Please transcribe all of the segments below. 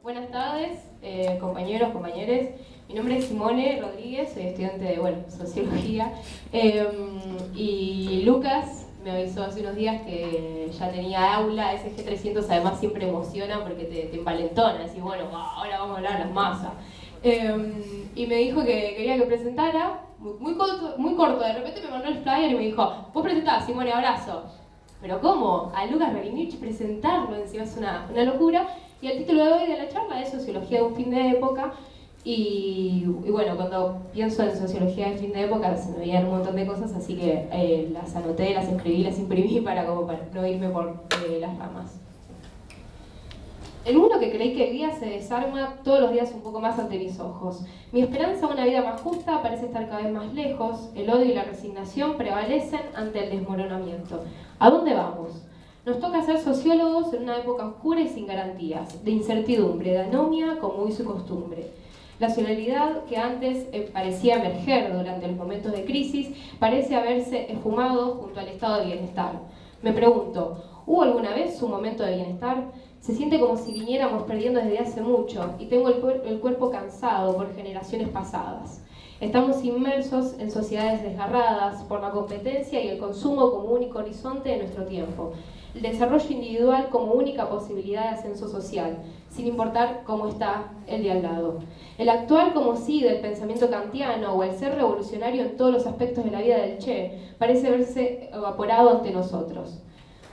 Buenas tardes, compañeros, compañeres. Mi nombre es Simone Rodríguez, soy estudiante de Sociología. Y Lucas me avisó hace unos días que ya tenía aula. SG300 además siempre emociona porque te envalentona, decir, bueno, ahora vamos a hablar a las masas. Y me dijo que quería que presentara, muy corto, de repente me mandó el flyer y me dijo, vos presentás, Simone, abrazo. Pero ¿cómo? A Lucas Rovinich presentarlo encima es una locura. Y el título de hoy de la charla es Sociología de un fin de época. Y bueno, cuando pienso en sociología de fin de época se me veían un montón de cosas, así que las anoté, las escribí, las imprimí para no irme por las ramas. El mundo que creí que vivía se desarma todos los días un poco más ante mis ojos. Mi esperanza a una vida más justa parece estar cada vez más lejos. El odio y la resignación prevalecen ante el desmoronamiento. ¿A dónde vamos? Nos toca ser sociólogos en una época oscura y sin garantías, de incertidumbre, de anomia como hoy su costumbre. La solidaridad que antes parecía emerger durante los momentos de crisis parece haberse esfumado junto al estado de bienestar. Me pregunto, ¿hubo alguna vez un momento de bienestar? Se siente como si viniéramos perdiendo desde hace mucho y tengo el cuerpo cansado por generaciones pasadas. Estamos inmersos en sociedades desgarradas por la competencia y el consumo como único horizonte de nuestro tiempo. El desarrollo individual como única posibilidad de ascenso social, sin importar cómo está el de al lado. El actuar como si del pensamiento kantiano o el ser revolucionario en todos los aspectos de la vida del Che parece verse evaporado ante nosotros.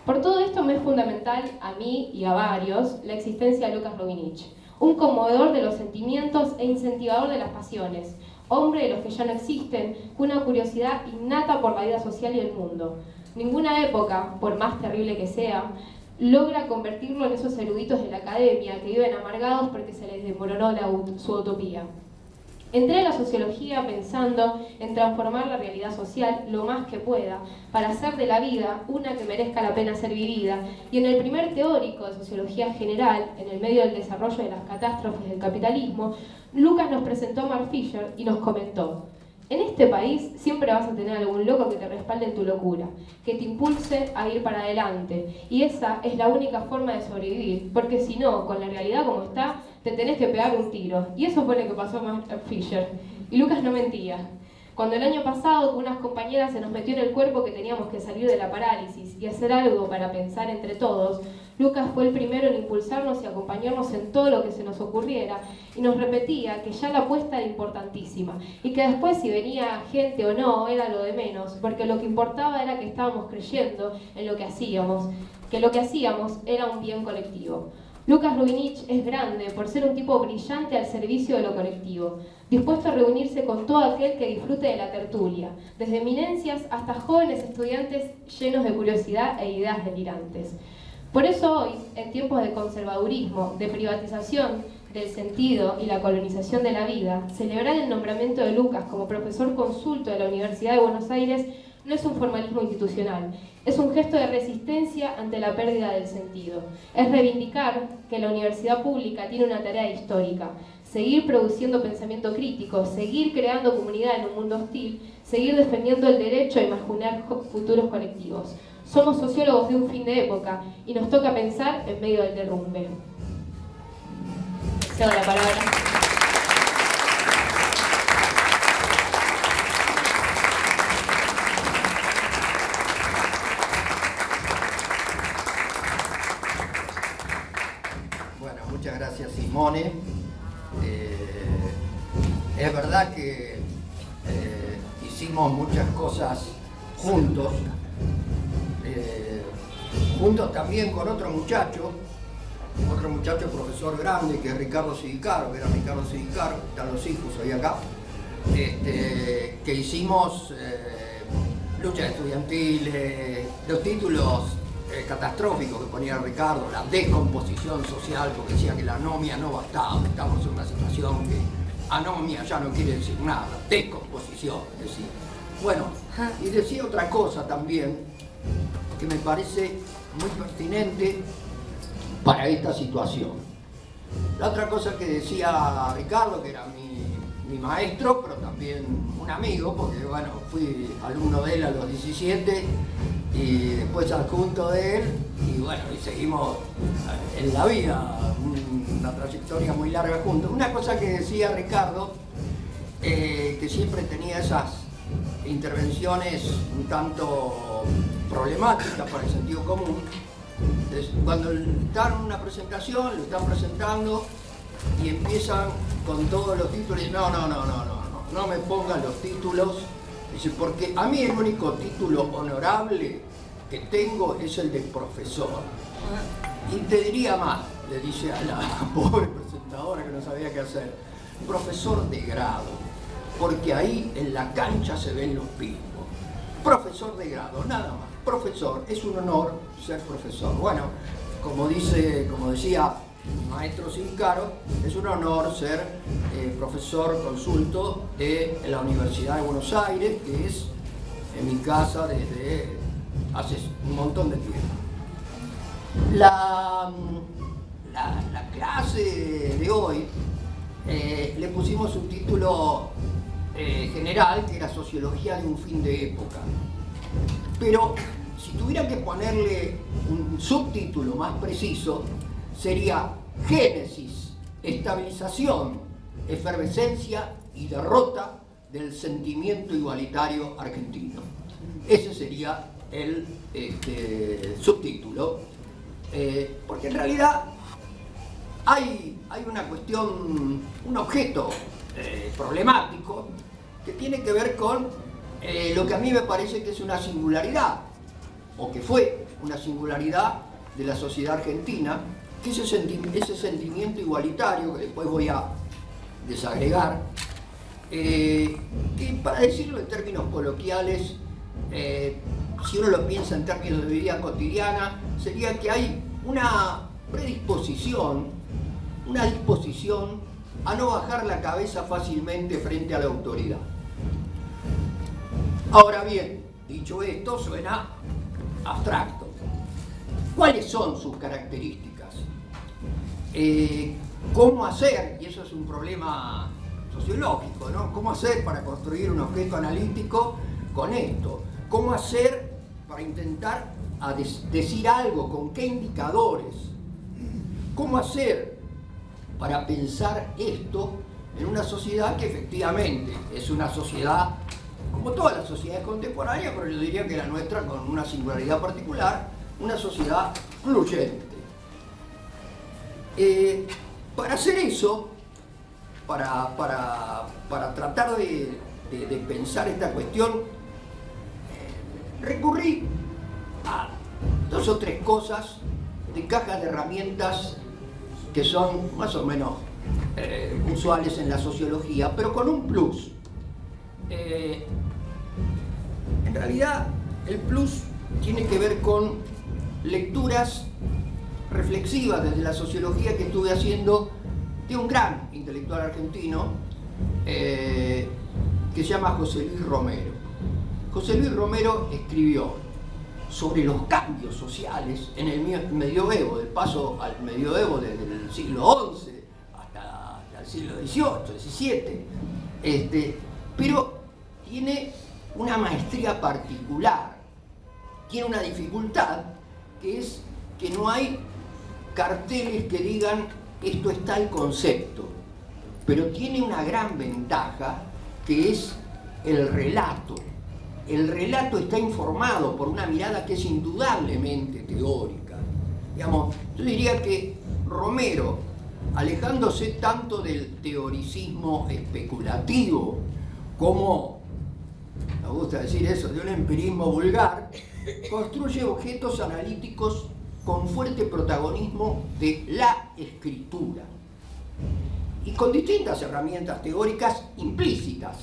Por todo esto me es fundamental, a mí y a varios, la existencia de Lucas Rovinich, un conmovedor de los sentimientos e incentivador de las pasiones, hombre de los que ya no existen, con una curiosidad innata por la vida social y el mundo. Ninguna época, por más terrible que sea, logra convertirlo en esos eruditos de la academia que viven amargados porque se les desmoronó su utopía. Entré a la sociología pensando en transformar la realidad social lo más que pueda para hacer de la vida una que merezca la pena ser vivida, y en el primer teórico de sociología general, en el medio del desarrollo de las catástrofes del capitalismo, Lucas nos presentó a Mark Fisher y nos comentó: en este país siempre vas a tener algún loco que te respalde en tu locura, que te impulse a ir para adelante, y esa es la única forma de sobrevivir, porque si no, con la realidad como está, te tenés que pegar un tiro. Y eso fue lo que pasó a Mark Fisher. Y Lucas no mentía. Cuando el año pasado con unas compañeras se nos metió en el cuerpo que teníamos que salir de la parálisis y hacer algo para pensar entre todos, Lucas fue el primero en impulsarnos y acompañarnos en todo lo que se nos ocurriera, y nos repetía que ya la apuesta era importantísima y que después si venía gente o no era lo de menos, porque lo que importaba era que estábamos creyendo en lo que hacíamos, que lo que hacíamos era un bien colectivo. Lucas Rovinich es grande por ser un tipo brillante al servicio de lo colectivo, dispuesto a reunirse con todo aquel que disfrute de la tertulia, desde eminencias hasta jóvenes estudiantes llenos de curiosidad e ideas delirantes. Por eso hoy, en tiempos de conservadurismo, de privatización del sentido y la colonización de la vida, celebrar el nombramiento de Lucas como profesor consulto de la Universidad de Buenos Aires no es un formalismo institucional, es un gesto de resistencia ante la pérdida del sentido. Es reivindicar que la universidad pública tiene una tarea histórica, seguir produciendo pensamiento crítico, seguir creando comunidad en un mundo hostil, seguir defendiendo el derecho a imaginar futuros colectivos. Somos sociólogos de un fin de época y nos toca pensar en medio del derrumbe. Cedo la palabra. Bueno, muchas gracias, Simone. Es verdad que hicimos muchas cosas juntos también con otro muchacho profesor grande, que es Ricardo Sidicaro, están los hijos hoy acá, que hicimos luchas estudiantiles, los títulos catastróficos que ponía Ricardo, la descomposición social, porque decía que la anomia no bastaba, estamos en una situación que anomia ya no quiere decir nada, descomposición, decía. Bueno, y decía otra cosa también, que me parece muy pertinente para esta situación. La otra cosa que decía Ricardo, que era mi maestro, pero también un amigo, porque bueno, fui alumno de él a los 17 y después adjunto de él, y bueno, y seguimos en la vida. una trayectoria muy larga juntos. Una cosa que decía Ricardo, que siempre tenía esas intervenciones un tanto problemáticas para el sentido común. Cuando están en una presentación, lo están presentando y empiezan con todos los títulos. No me pongan los títulos. Dice, porque a mí el único título honorable que tengo es el de profesor. Y te diría más, le dice a la pobre presentadora que no sabía qué hacer, profesor de grado, porque ahí en la cancha se ven los pibos. Profesor de grado, nada más. Profesor, es un honor ser profesor. Bueno, como decía maestro Sincaro, es un honor ser profesor consulto de la Universidad de Buenos Aires, que es en mi casa desde hace un montón de tiempo. La clase de hoy le pusimos un título general que era Sociología de un fin de época. Pero si tuviera que ponerle un subtítulo más preciso, sería Génesis, estabilización, efervescencia y derrota del sentimiento igualitario argentino. Ese sería el subtítulo, porque en realidad hay una cuestión, un objeto problemático que tiene que ver con lo que a mí me parece que es una singularidad, o que fue una singularidad de la sociedad argentina, que ese sentimiento igualitario, que después voy a desagregar, que para decirlo en términos coloquiales, si uno lo piensa en términos de vida cotidiana, sería que hay una predisposición, una disposición a no bajar la cabeza fácilmente frente a la autoridad. Ahora bien, dicho esto, suena abstracto. ¿Cuáles son sus características? ¿Cómo hacer? Y eso es un problema sociológico, ¿no? ¿Cómo hacer para construir un objeto analítico con esto? ¿Cómo hacer para intentar decir algo? ¿Con qué indicadores? ¿Cómo hacer para pensar esto en una sociedad que efectivamente es una sociedad, como todas las sociedades contemporáneas, pero yo diría que la nuestra con una singularidad particular, una sociedad fluyente? Para hacer eso, para tratar de pensar esta cuestión, recurrí a 2 o 3 cosas de cajas de herramientas que son más o menos usuales en la sociología, pero con un plus. En realidad, el plus tiene que ver con lecturas reflexivas desde la sociología que estuve haciendo de un gran intelectual argentino que se llama José Luis Romero. José Luis Romero escribió sobre los cambios sociales en el medioevo, del paso al medioevo desde el siglo XI hasta el siglo XVIII, XVII, pero tiene una maestría particular, tiene una dificultad, que es que no hay carteles que digan esto está el concepto, pero tiene una gran ventaja, que es el relato. El relato está informado por una mirada que es indudablemente teórica. Digamos, yo diría que Romero, alejándose tanto del teoricismo especulativo como, me gusta decir eso, de un empirismo vulgar, construye objetos analíticos con fuerte protagonismo de la escritura y con distintas herramientas teóricas implícitas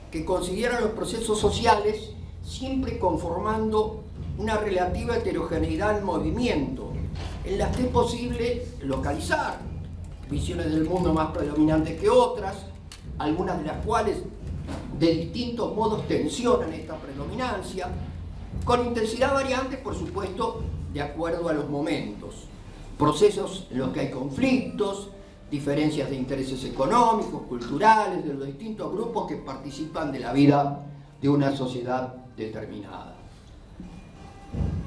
que consideran los procesos sociales siempre conformando una relativa heterogeneidad en movimiento, en las que es posible localizar visiones del mundo más predominantes que otras, algunas de las cuales de distintos modos tensionan esta predominancia, con intensidad variante, por supuesto, de acuerdo a los momentos. Procesos en los que hay conflictos, diferencias de intereses económicos, culturales, de los distintos grupos que participan de la vida de una sociedad determinada.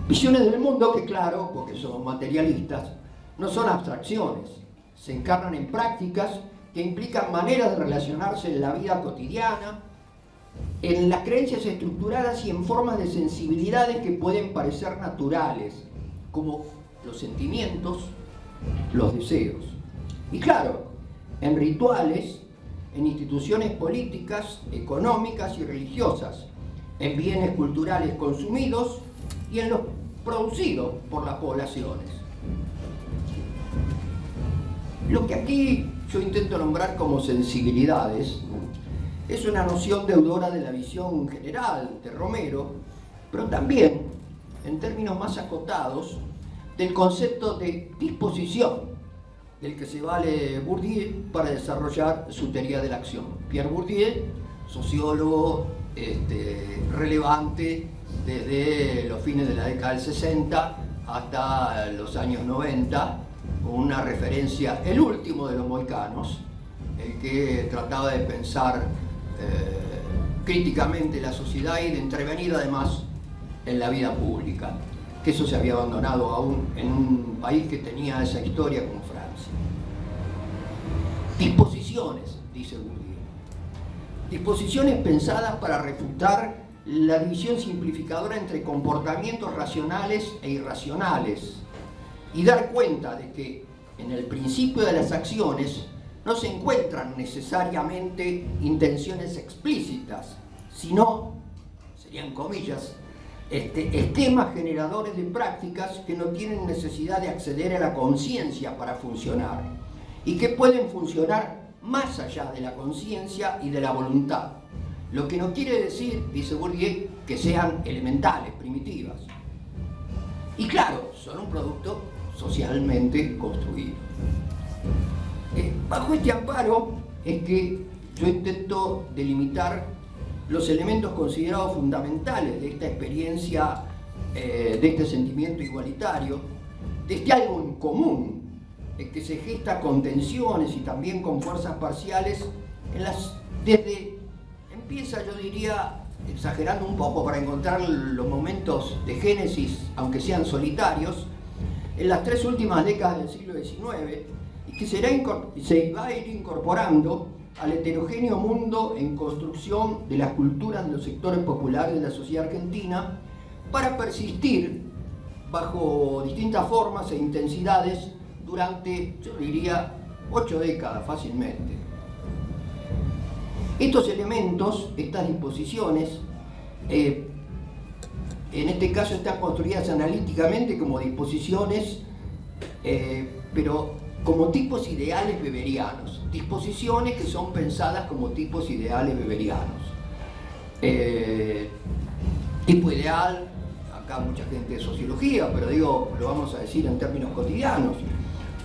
Visiones del mundo que, claro, porque somos materialistas, no son abstracciones, se encarnan en prácticas que implican maneras de relacionarse en la vida cotidiana, en las creencias estructuradas y en formas de sensibilidades que pueden parecer naturales, como los sentimientos, los deseos. Y claro, en rituales, en instituciones políticas, económicas y religiosas, en bienes culturales consumidos y en los producidos por las poblaciones. Lo que aquí yo intento nombrar como sensibilidades es una noción deudora de la visión general de Romero, pero también, en términos más acotados, del concepto de disposición del que se vale Bourdieu para desarrollar su teoría de la acción. Pierre Bourdieu, sociólogo relevante desde los fines de la década del 60 hasta los años 90, con una referencia, el último de los mohicanos, el que trataba de pensar críticamente la sociedad y de intervenir además en la vida pública, que eso se había abandonado aún en un país que tenía esa historia como Francia. Disposiciones, dice Bourdieu. Disposiciones pensadas para refutar la división simplificadora entre comportamientos racionales e irracionales y dar cuenta de que en el principio de las acciones no se encuentran necesariamente intenciones explícitas, sino, serían comillas, esquemas generadores de prácticas que no tienen necesidad de acceder a la conciencia para funcionar y que pueden funcionar más allá de la conciencia y de la voluntad. Lo que no quiere decir, dice Bourdieu, que sean elementales, primitivas. Y claro, son un producto socialmente construido. Bajo este amparo es que yo intento delimitar los elementos considerados fundamentales de esta experiencia, de este sentimiento igualitario, de este algo en común, que se gesta con tensiones y también con fuerzas parciales, empieza, yo diría, exagerando un poco para encontrar los momentos de génesis, aunque sean solitarios, en las 3 últimas décadas del siglo XIX, y que se va a ir incorporando al heterogéneo mundo en construcción de las culturas de los sectores populares de la sociedad argentina, para persistir bajo distintas formas e intensidades durante, yo diría, 8 décadas fácilmente. Estos elementos, estas disposiciones, en este caso están construidas analíticamente como disposiciones, pero como tipos ideales weberianos, disposiciones que son pensadas como tipos ideales weberianos. Tipo ideal, acá mucha gente de sociología, pero digo, lo vamos a decir en términos cotidianos,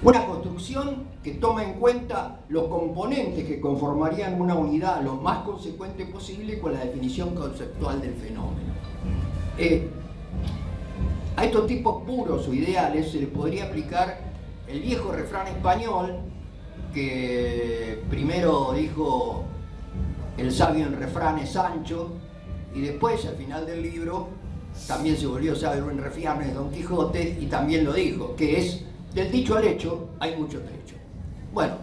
una construcción que toma en cuenta los componentes que conformarían una unidad lo más consecuente posible con la definición conceptual del fenómeno. A estos tipos puros o ideales se les podría aplicar el viejo refrán español que primero dijo el sabio en refranes Sancho y después al final del libro también se volvió sabio en refranes Don Quijote y también lo dijo, que es del dicho al hecho hay mucho trecho. Bueno,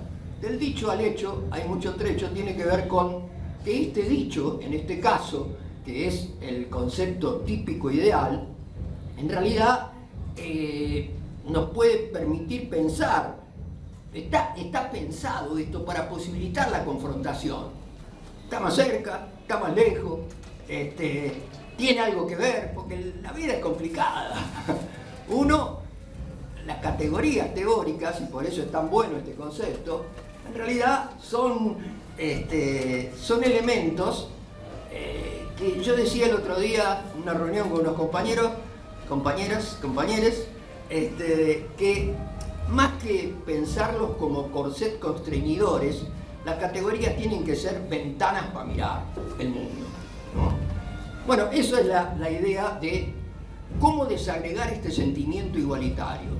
del dicho al hecho hay mucho trecho tiene que ver con que este dicho, en este caso, que es el concepto típico ideal, en realidad nos puede permitir pensar, está pensado esto para posibilitar la confrontación. Está más cerca, está más lejos, tiene algo que ver, porque la vida es complicada. Las categorías teóricas, y por eso es tan bueno este concepto, en realidad son elementos que yo decía el otro día en una reunión con unos compañeros, compañeros, que más que pensarlos como corset constreñidores, las categorías tienen que ser ventanas para mirar el mundo, ¿no? Bueno, eso es la idea de cómo desagregar este sentimiento igualitario.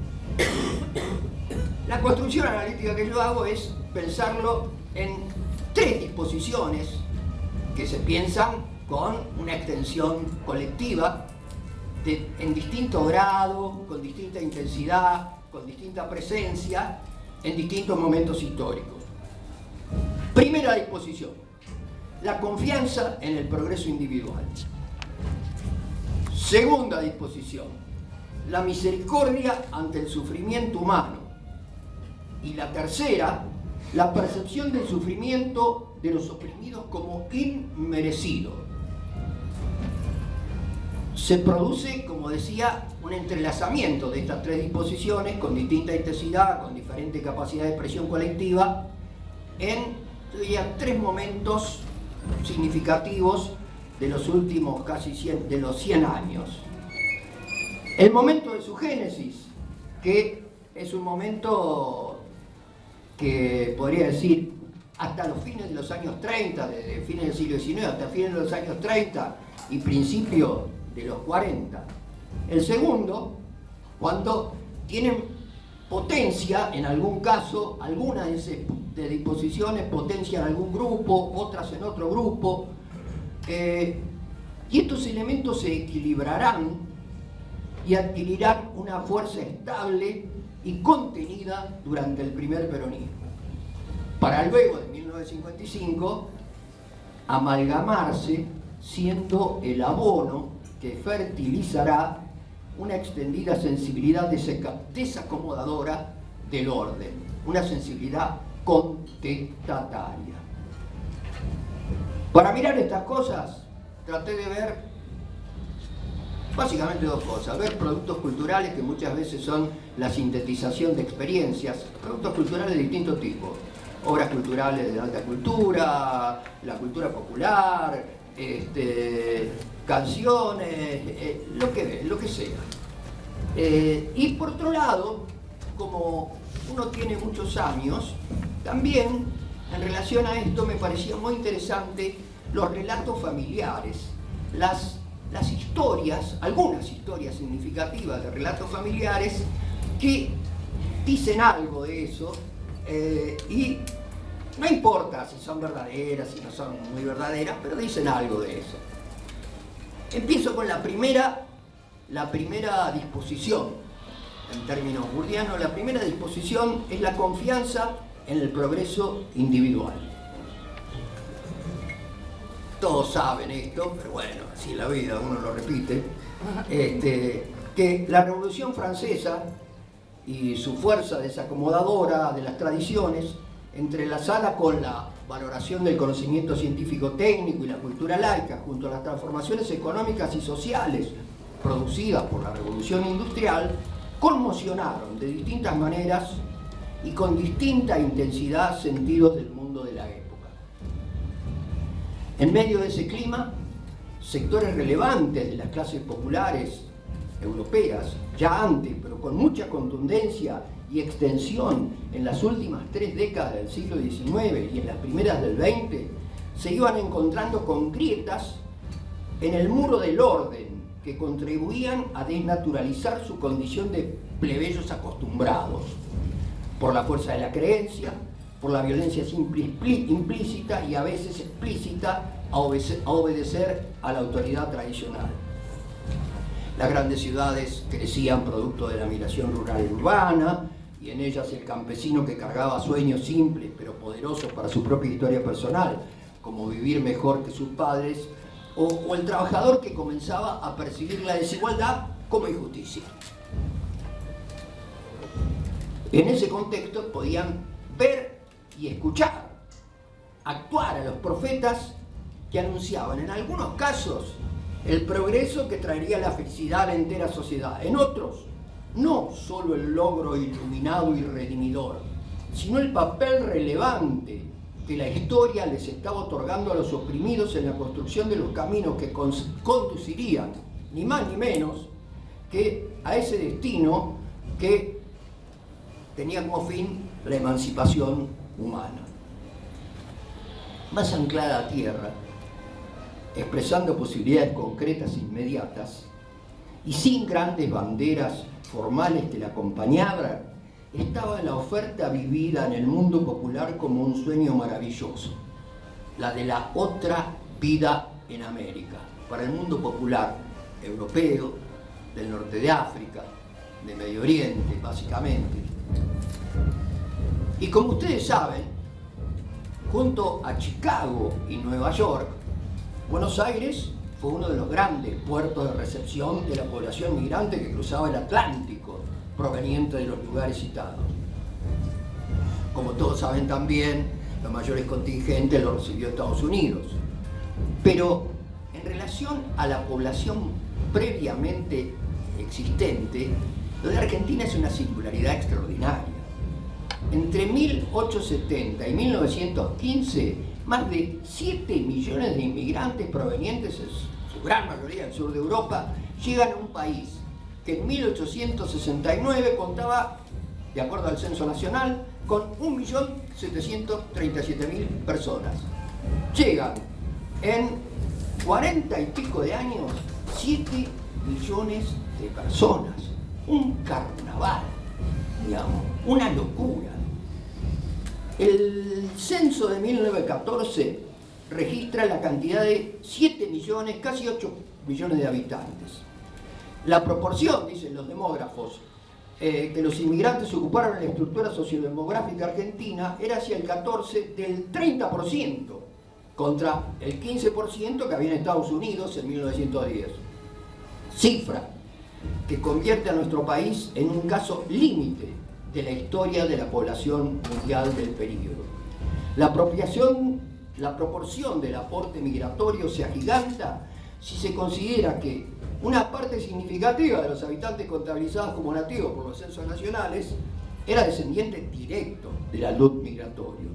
La construcción analítica que yo hago es pensarlo en 3 disposiciones que se piensan con una extensión colectiva en distinto grado, con distinta intensidad, con distinta presencia, en distintos momentos históricos. Primera disposición, la confianza en el progreso individual. Segunda disposición, la misericordia ante el sufrimiento humano. Y la tercera, la percepción del sufrimiento de los oprimidos como inmerecido. Se produce, como decía, un entrelazamiento de estas tres disposiciones con distinta intensidad, con diferente capacidad de expresión colectiva, en, yo diría, tres momentos significativos de los últimos casi 100 años. El momento de su génesis, que es un momento que podría decir hasta los fines de los años 30, desde fines del siglo XIX hasta fines de los años 30 y principio de los 40. El segundo, cuando tienen potencia, en algún caso, algunas de disposiciones potencian algún grupo, otras en otro grupo, y estos elementos se equilibrarán y adquirirán una fuerza estable y contenida durante el primer peronismo, para luego de 1955 amalgamarse, siendo el abono que fertilizará una extendida sensibilidad desacomodadora del orden, una sensibilidad contestataria. Para mirar estas cosas, traté de ver básicamente dos cosas: ver productos culturales, que muchas veces son la sintetización de experiencias, productos culturales de distintos tipos, obras culturales de alta cultura, la cultura popular, canciones, lo que sea. Y por otro lado, como uno tiene muchos años, también en relación a esto me parecía muy interesante los relatos familiares, las historias, algunas historias significativas de relatos familiares que dicen algo de eso, y no importa si son verdaderas, si no son muy verdaderas, pero dicen algo de eso. Empiezo con la primera disposición, en términos burdianos. La primera disposición es la confianza en el progreso individual. Todos saben esto, pero bueno, así es la vida, uno lo repite, que la Revolución Francesa y su fuerza desacomodadora de las tradiciones, entrelazada con la valoración del conocimiento científico técnico y la cultura laica, junto a las transformaciones económicas y sociales producidas por la Revolución Industrial, conmocionaron de distintas maneras y con distinta intensidad sentidos del mundo de la época. En medio de ese clima, sectores relevantes de las clases populares europeas, ya antes, pero con mucha contundencia y extensión en las últimas 3 décadas del siglo XIX y en las primeras del XX, se iban encontrando con grietas en el muro del orden que contribuían a desnaturalizar su condición de plebeyos acostumbrados, por la fuerza de la creencia, por la violencia implícita y a veces explícita a obedecer a la autoridad tradicional. Las grandes ciudades crecían producto de la migración rural y urbana, y en ellas el campesino que cargaba sueños simples pero poderosos para su propia historia personal, como vivir mejor que sus padres, o el trabajador que comenzaba a percibir la desigualdad como injusticia. En ese contexto podían ver y escuchar, actuar a los profetas que anunciaban, en algunos casos, el progreso que traería la felicidad a la entera sociedad. En otros, no solo el logro iluminado y redimidor, sino el papel relevante que la historia les estaba otorgando a los oprimidos en la construcción de los caminos que conducirían, ni más ni menos, que a ese destino que tenía como fin la emancipación humana. Más anclada a tierra, expresando posibilidades concretas e inmediatas, y sin grandes banderas formales que la acompañaban, estaba la oferta vivida en el mundo popular como un sueño maravilloso, la de la otra vida en América, para el mundo popular europeo, del norte de África, de Medio Oriente, básicamente. Y como ustedes saben, junto a Chicago y Nueva York, Buenos Aires fue uno de los grandes puertos de recepción de la población migrante que cruzaba el Atlántico, proveniente de los lugares citados. Como todos saben también, los mayores contingentes los recibió Estados Unidos. Pero en relación a la población previamente existente, lo de Argentina es una singularidad extraordinaria. Entre 1870 y 1915, más de 7 millones de inmigrantes provenientes, en su gran mayoría del sur de Europa, llegan a un país que en 1869 contaba, de acuerdo al Censo Nacional, con 1.737.000 personas. Llegan en 40 y pico de años 7 millones de personas. Un carnaval, digamos, una locura. El censo de 1914 registra la cantidad de 7 millones, casi 8 millones de habitantes. La proporción, dicen los demógrafos, que los inmigrantes ocuparon en la estructura sociodemográfica argentina era hacia el 14 del 30%, contra el 15% que había en Estados Unidos en 1910. Cifra que convierte a nuestro país en un caso límite de la historia de la población mundial del período. La proporción del aporte migratorio se agiganta si se considera que una parte significativa de los habitantes contabilizados como nativos por los censos nacionales era descendiente directo del alud migratorio.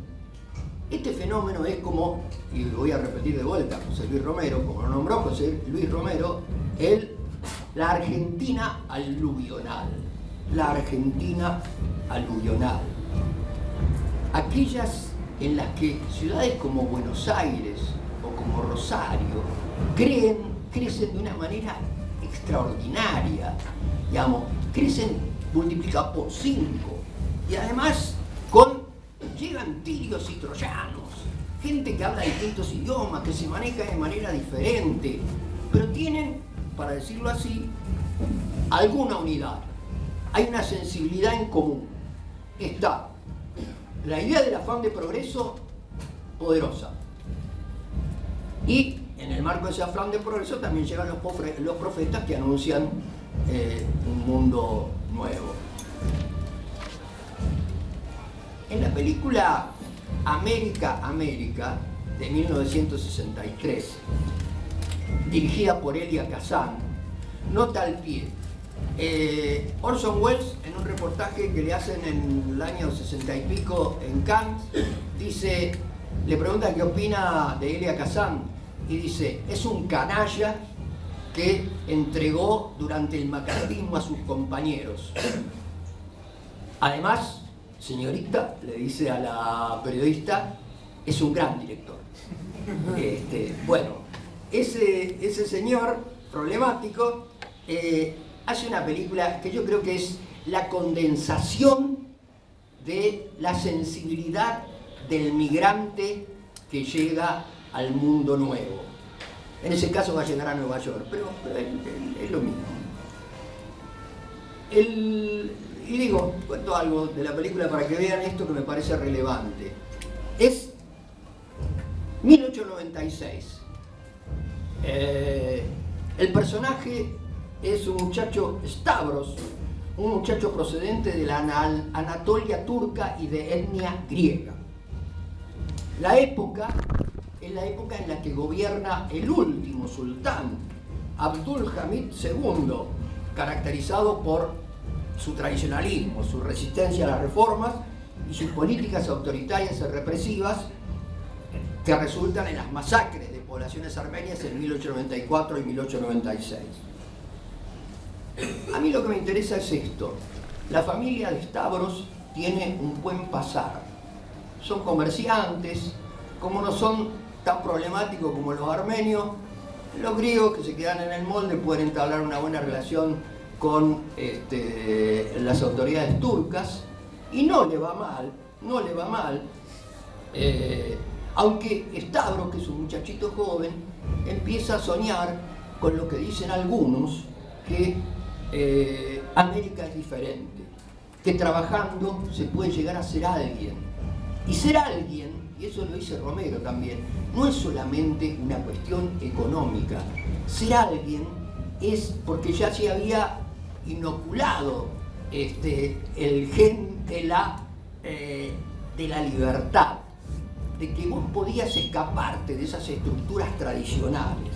Este fenómeno es como, y voy a repetir de vuelta, José Luis Romero, como lo nombró José Luis Romero, la Argentina aluvional. La Argentina aluvional. Aquellas en las que ciudades como Buenos Aires o como Rosario crecen de una manera extraordinaria, digamos, crecen multiplicados por 5 y además llegan tirios y troyanos, gente que habla distintos idiomas, que se maneja de manera diferente, pero tienen, para decirlo así, alguna unidad. Hay una sensibilidad en común. Está la idea del afán de progreso poderosa. Y en el marco de ese afán de progreso también llegan los profetas que anuncian un mundo nuevo. En la película América, América, de 1963, dirigida por Elia Kazan, nota al pie. Orson Welles, en un reportaje que le hacen en el año 60 y pico en Cannes, le pregunta qué opina de Elia Kazan y dice: es un canalla que entregó durante el macartismo a sus compañeros. Además, señorita, le dice a la periodista, es un gran director. Bueno, ese señor problemático hace una película que yo creo que es la condensación de la sensibilidad del migrante que llega al mundo nuevo. En ese caso va a llegar a Nueva York, pero es lo mismo. Y digo, cuento algo de la película para que vean esto que me parece relevante. Es 1896. El personaje es un muchacho, Stavros, un muchacho procedente de la Anatolia turca y de etnia griega. La época es la época en la que gobierna el último sultán, Abdülhamid II, caracterizado por su tradicionalismo, su resistencia a las reformas y sus políticas autoritarias y represivas que resultan en las masacres de poblaciones armenias en 1894 y 1896. A mí lo que me interesa es esto. La familia de Stavros tiene un buen pasar. Son comerciantes, como no son tan problemáticos como los armenios, los griegos que se quedan en el molde pueden entablar una buena relación con las autoridades turcas y no le va mal, aunque Stavros, que es un muchachito joven, empieza a soñar con lo que dicen algunos, que América es diferente. que trabajando se puede llegar a ser alguien. Y ser alguien, y eso lo dice Romero también, no es solamente una cuestión económica. Ser alguien es porque ya se había inoculado el gen de la libertad, de que vos podías escaparte de esas estructuras tradicionales.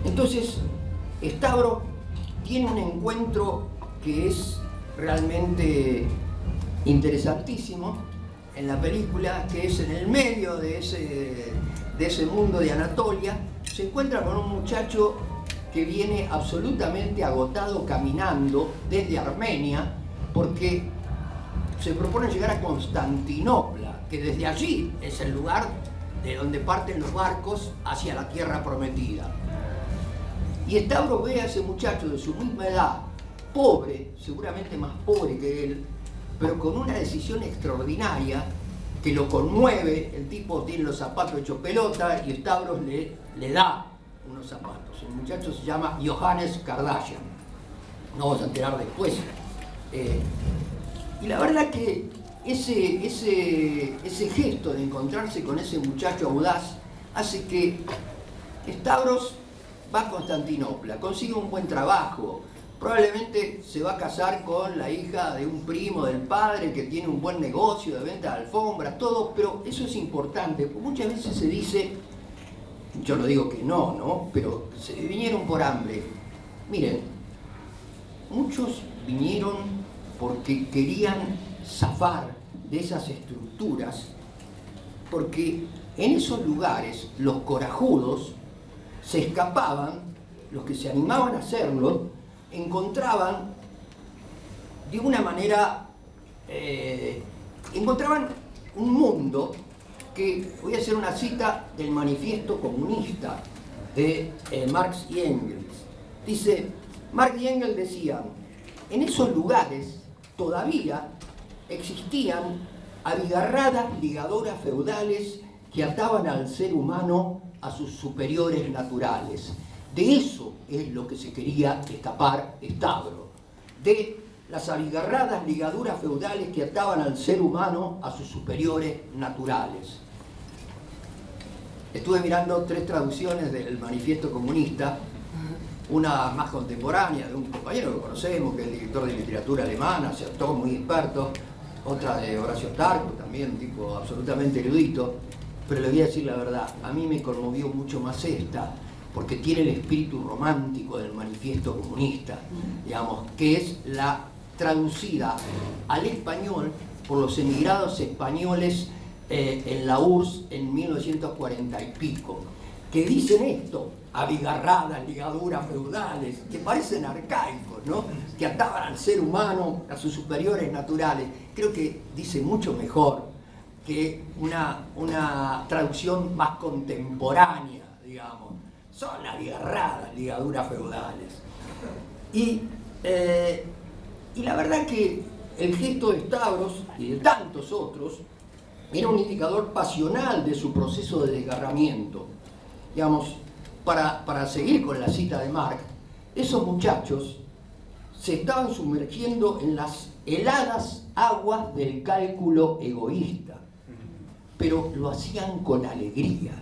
Entonces, Stavros tiene un encuentro que es realmente interesantísimo en la película, que es en el medio de ese mundo de Anatolia. Se encuentra con un muchacho que viene absolutamente agotado caminando desde Armenia, porque se propone llegar a Constantinopla, que desde allí es el lugar de donde parten los barcos hacia la tierra prometida. Y Stavros ve a ese muchacho de su misma edad, pobre, seguramente más pobre que él, pero con una decisión extraordinaria que lo conmueve. El tipo tiene los zapatos hechos pelota y Stavros le da unos zapatos. El muchacho se llama Johannes Kardashian. Nos vamos a enterar después. Y la verdad que ese gesto de encontrarse con ese muchacho audaz hace que Stavros va a Constantinopla, consigue un buen trabajo, probablemente se va a casar con la hija de un primo del padre que tiene un buen negocio de venta de alfombras, todo, pero eso es importante, porque muchas veces se dice, yo no digo que no, pero se vinieron por hambre. Miren, muchos vinieron porque querían zafar de esas estructuras, porque en esos lugares los corajudos se escapaban, los que se animaban a hacerlo, encontraban de una manera, encontraban un mundo que, voy a hacer una cita del Manifiesto Comunista de Marx y Engels. Dice, Marx y Engels decían, en esos lugares todavía existían abigarradas ligaduras feudales que ataban al ser humano a sus superiores naturales. De eso es lo que se quería escapar Stavros, de las abigarradas ligaduras feudales que ataban al ser humano a sus superiores naturales. Estuve mirando 3 traducciones del Manifiesto Comunista, una más contemporánea de un compañero que conocemos, que es el director de literatura alemana, o sea, todo muy experto, otra de Horacio Stark, también un tipo absolutamente erudito. Pero le voy a decir la verdad, a mí me conmovió mucho más esta, porque tiene el espíritu romántico del Manifiesto Comunista, digamos, que es la traducida al español por los emigrados españoles en la URSS en 1940 y pico, que dicen esto, abigarradas, ligaduras feudales, que parecen arcaicos, ¿no? Que ataban al ser humano a sus superiores naturales. Creo que dice mucho mejor que una traducción más contemporánea, digamos. Son abigarradas, ligaduras feudales. Y la verdad que el gesto de Stavros y de tantos otros era un indicador pasional de su proceso de desgarramiento. Digamos, para seguir con la cita de Marx, esos muchachos se estaban sumergiendo en las heladas aguas del cálculo egoísta, pero lo hacían con alegría,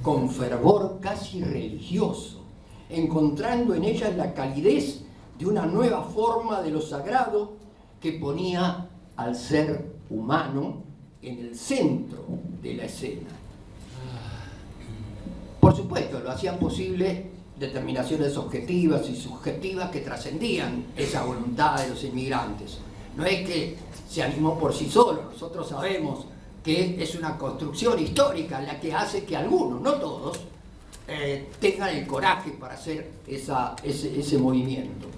con fervor casi religioso, encontrando en ellas la calidez de una nueva forma de lo sagrado que ponía al ser humano en el centro de la escena. Por supuesto, lo hacían posible determinaciones objetivas y subjetivas que trascendían esa voluntad de los inmigrantes. No es que se animó por sí solo, nosotros sabemos que es una construcción histórica la que hace que algunos, no todos, tengan el coraje para hacer ese movimiento.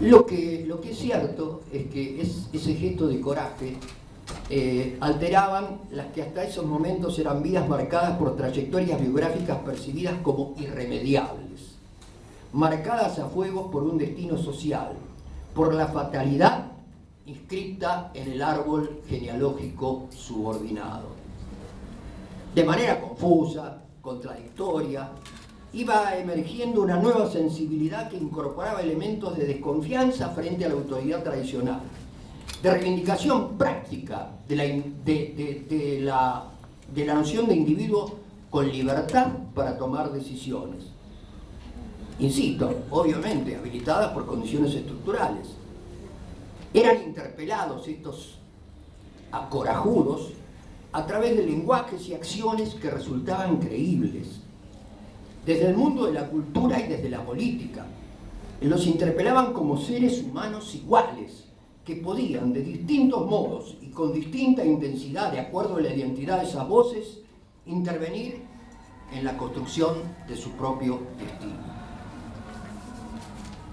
Lo que es cierto es que ese gesto de coraje alteraban las que hasta esos momentos eran vidas marcadas por trayectorias biográficas percibidas como irremediables, marcadas a fuego por un destino social, por la fatalidad inscripta en el árbol genealógico subordinado. De manera confusa, contradictoria, iba emergiendo una nueva sensibilidad que incorporaba elementos de desconfianza frente a la autoridad tradicional, de reivindicación práctica de la noción de individuo con libertad para tomar decisiones. Insisto, obviamente habilitadas por condiciones estructurales. Eran interpelados estos corajudos a través de lenguajes y acciones que resultaban creíbles, desde el mundo de la cultura y desde la política. Los interpelaban como seres humanos iguales, que podían de distintos modos y con distinta intensidad, de acuerdo a la identidad de esas voces, intervenir en la construcción de su propio destino.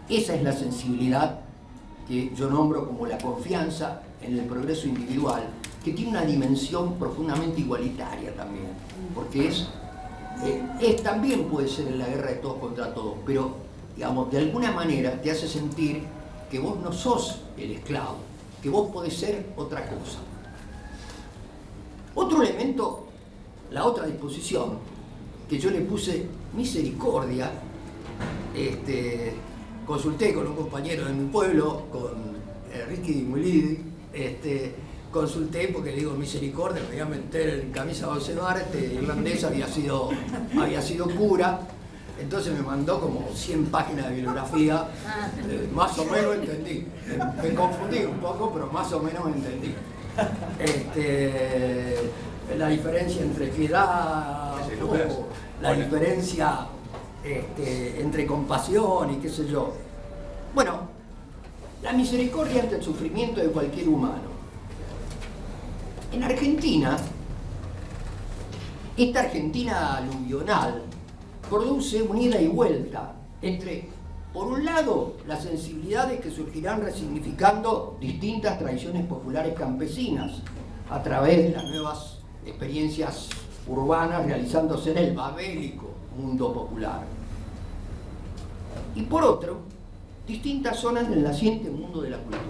Esa es la sensibilidad que yo nombro como la confianza en el progreso individual, que tiene una dimensión profundamente igualitaria también, porque también puede ser en la guerra de todos contra todos, pero digamos, de alguna manera te hace sentir que vos no sos el esclavo, que vos podés ser otra cosa. Otro elemento, la otra disposición, que yo le puse misericordia, consulté con un compañero de mi pueblo, con Ricky Di Mulidi, consulté porque le digo misericordia, me voy a meter en camisa de 11 bar, irlandés había sido cura, entonces me mandó como 100 páginas de bibliografía, más o menos entendí, me confundí un poco, pero más o menos entendí. La diferencia entre piedad, la diferencia entre compasión y qué sé yo. Bueno, la misericordia ante el sufrimiento de cualquier humano. En Argentina, esta Argentina aluvional produce una ida y vuelta entre, por un lado, las sensibilidades que surgirán resignificando distintas tradiciones populares campesinas a través de las nuevas experiencias urbanas realizándose en el babélico mundo popular. Y por otro, distintas zonas del naciente mundo de la cultura.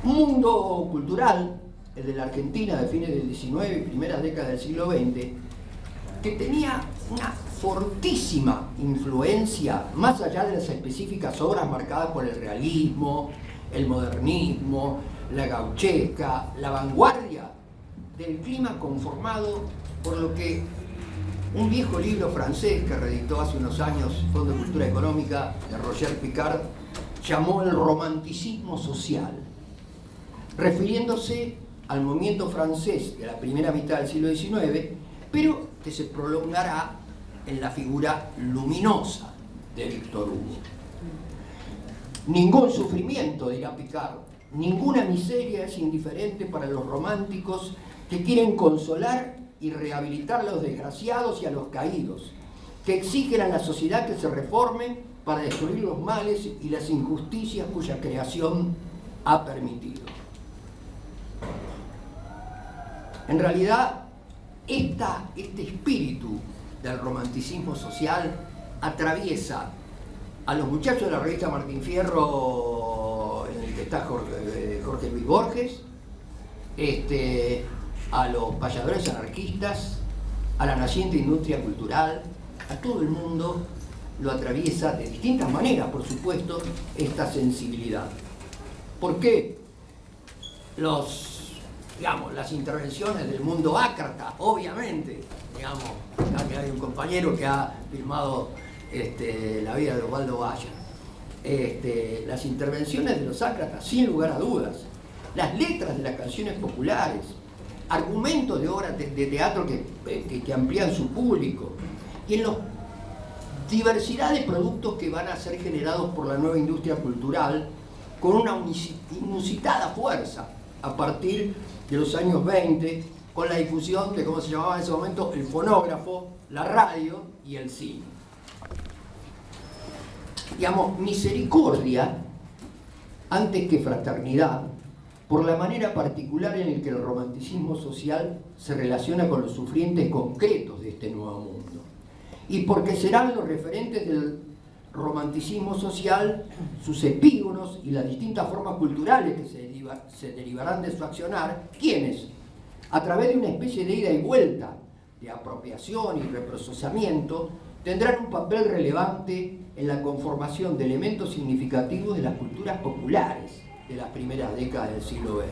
Un mundo cultural, el de la Argentina de fines del XIX y primeras décadas del siglo XX, que tenía una fortísima influencia, más allá de las específicas obras marcadas por el realismo, el modernismo, la gauchesca, la vanguardia del clima conformado por lo que un viejo libro francés que reeditó hace unos años, Fondo de Cultura Económica, de Roger Picard, llamó el romanticismo social, refiriéndose al movimiento francés de la primera mitad del siglo XIX, pero que se prolongará en la figura luminosa de Víctor Hugo. Ningún sufrimiento, dirá Picard, ninguna miseria es indiferente para los románticos que quieren consolar y rehabilitar a los desgraciados y a los caídos, que exigen a la sociedad que se reforme para destruir los males y las injusticias cuya creación ha permitido. En realidad, este espíritu del romanticismo social atraviesa a los muchachos de la revista Martín Fierro, en el que está Jorge Luis Borges, a los payadores anarquistas, a la naciente industria cultural, a todo el mundo lo atraviesa de distintas maneras, por supuesto, esta sensibilidad. ¿Por qué? Las intervenciones del mundo ácrata, obviamente, que hay un compañero que ha filmado la vida de Osvaldo Bayer. Las intervenciones de los ácratas, sin lugar a dudas, las letras de las canciones populares, argumentos de obras de teatro que amplían su público, y en la diversidad de productos que van a ser generados por la nueva industria cultural con una inusitada fuerza a partir de los años 20, con la difusión de, como se llamaba en ese momento, el fonógrafo, la radio y el cine. Misericordia antes que fraternidad, por la manera particular en la que el romanticismo social se relaciona con los sufrientes concretos de este nuevo mundo. Y porque serán los referentes del romanticismo social, sus epígonos y las distintas formas culturales que se derivarán de su accionar, ¿quiénes? A través de una especie de ida y vuelta de apropiación y reprocesamiento tendrán un papel relevante en la conformación de elementos significativos de las culturas populares de las primeras décadas del siglo XX.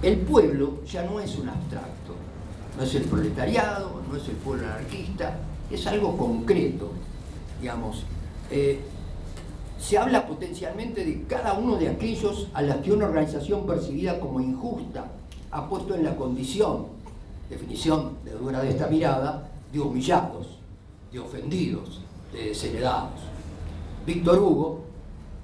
El pueblo ya no es un abstracto, no es el proletariado, no es el pueblo anarquista, es algo concreto, digamos. Se habla potencialmente de cada uno de aquellos a los que una organización percibida como injusta ha puesto en la condición, definición de dura de esta mirada, de humillados, de ofendidos, de desheredados. Víctor Hugo,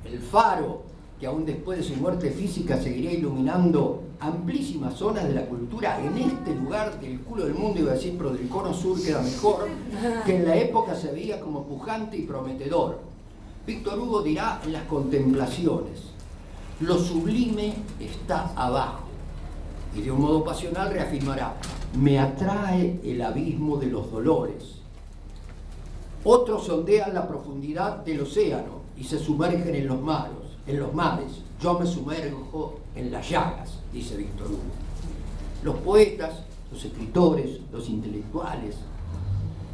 el faro que aún después de su muerte física seguiría iluminando amplísimas zonas de la cultura en este lugar del culo del mundo, iba a decir, pero del cono sur queda mejor, que en la época se veía como pujante y prometedor. Víctor Hugo dirá en las Contemplaciones: lo sublime está abajo, y de un modo pasional reafirmará: me atrae el abismo de los dolores. Otros sondean la profundidad del océano y se sumergen en los mares. Yo me sumerjo en las llagas, dice Víctor Hugo. Los poetas, los escritores, los intelectuales,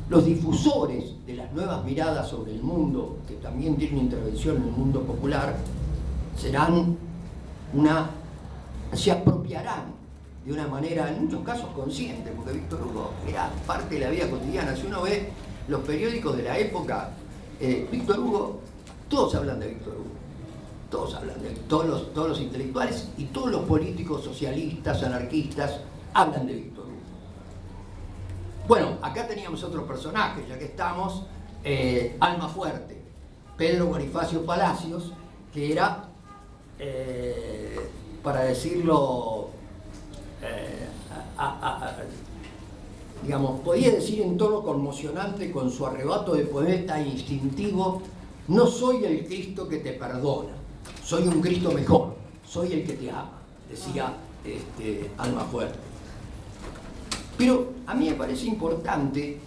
los difusores de las nuevas miradas sobre el mundo, que también tienen intervención en el mundo popular, se apropiarán de una manera, en muchos casos consciente, porque Víctor Hugo era parte de la vida cotidiana. Si uno ve los periódicos de la época, Víctor Hugo, todos hablan de Víctor Hugo. Todos hablan de él, todos los intelectuales y todos los políticos socialistas, anarquistas, hablan de Víctor Hugo. Bueno, acá teníamos otro personaje, ya que estamos, Almafuerte, Pedro Bonifacio Palacios, que era, para decirlo, digamos, podía decir en tono conmocionante, con su arrebato de poeta instintivo: no soy el Cristo que te perdona, soy un Cristo mejor, soy el que te ama, decía Almafuerte. Pero a mí me parece importante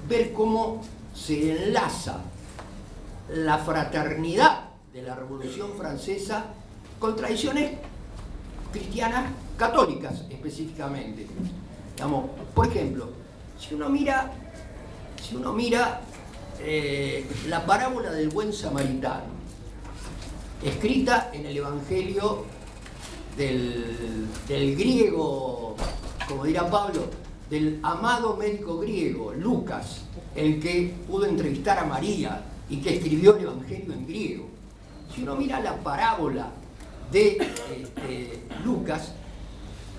ver cómo se enlaza la fraternidad de la Revolución Francesa con tradiciones cristianas católicas específicamente. Digamos, por ejemplo, si uno mira la parábola del buen samaritano, escrita en el Evangelio del griego, como dirá Pablo, del amado médico griego, Lucas, el que pudo entrevistar a María y que escribió el Evangelio en griego. Si uno mira la parábola de Lucas,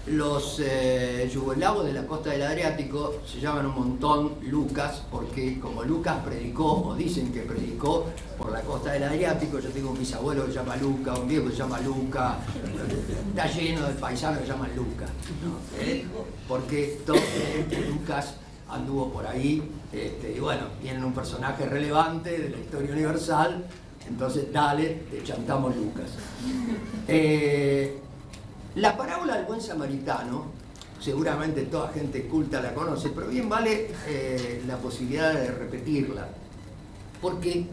los yugoslavos de la costa del Adriático se llaman un montón Lucas, porque como Lucas predicó, o dicen que predicó por la costa del Adriático, yo tengo un bisabuelo que se llama Luca, un viejo que se llama Luca, está lleno de paisanos que se llaman Lucas, ¿no? Porque todos creen que Lucas anduvo por ahí, y bueno, tienen un personaje relevante de la historia universal, entonces dale, te chantamos Lucas. La parábola del buen samaritano, seguramente toda gente culta la conoce, pero bien vale la posibilidad de repetirla, porque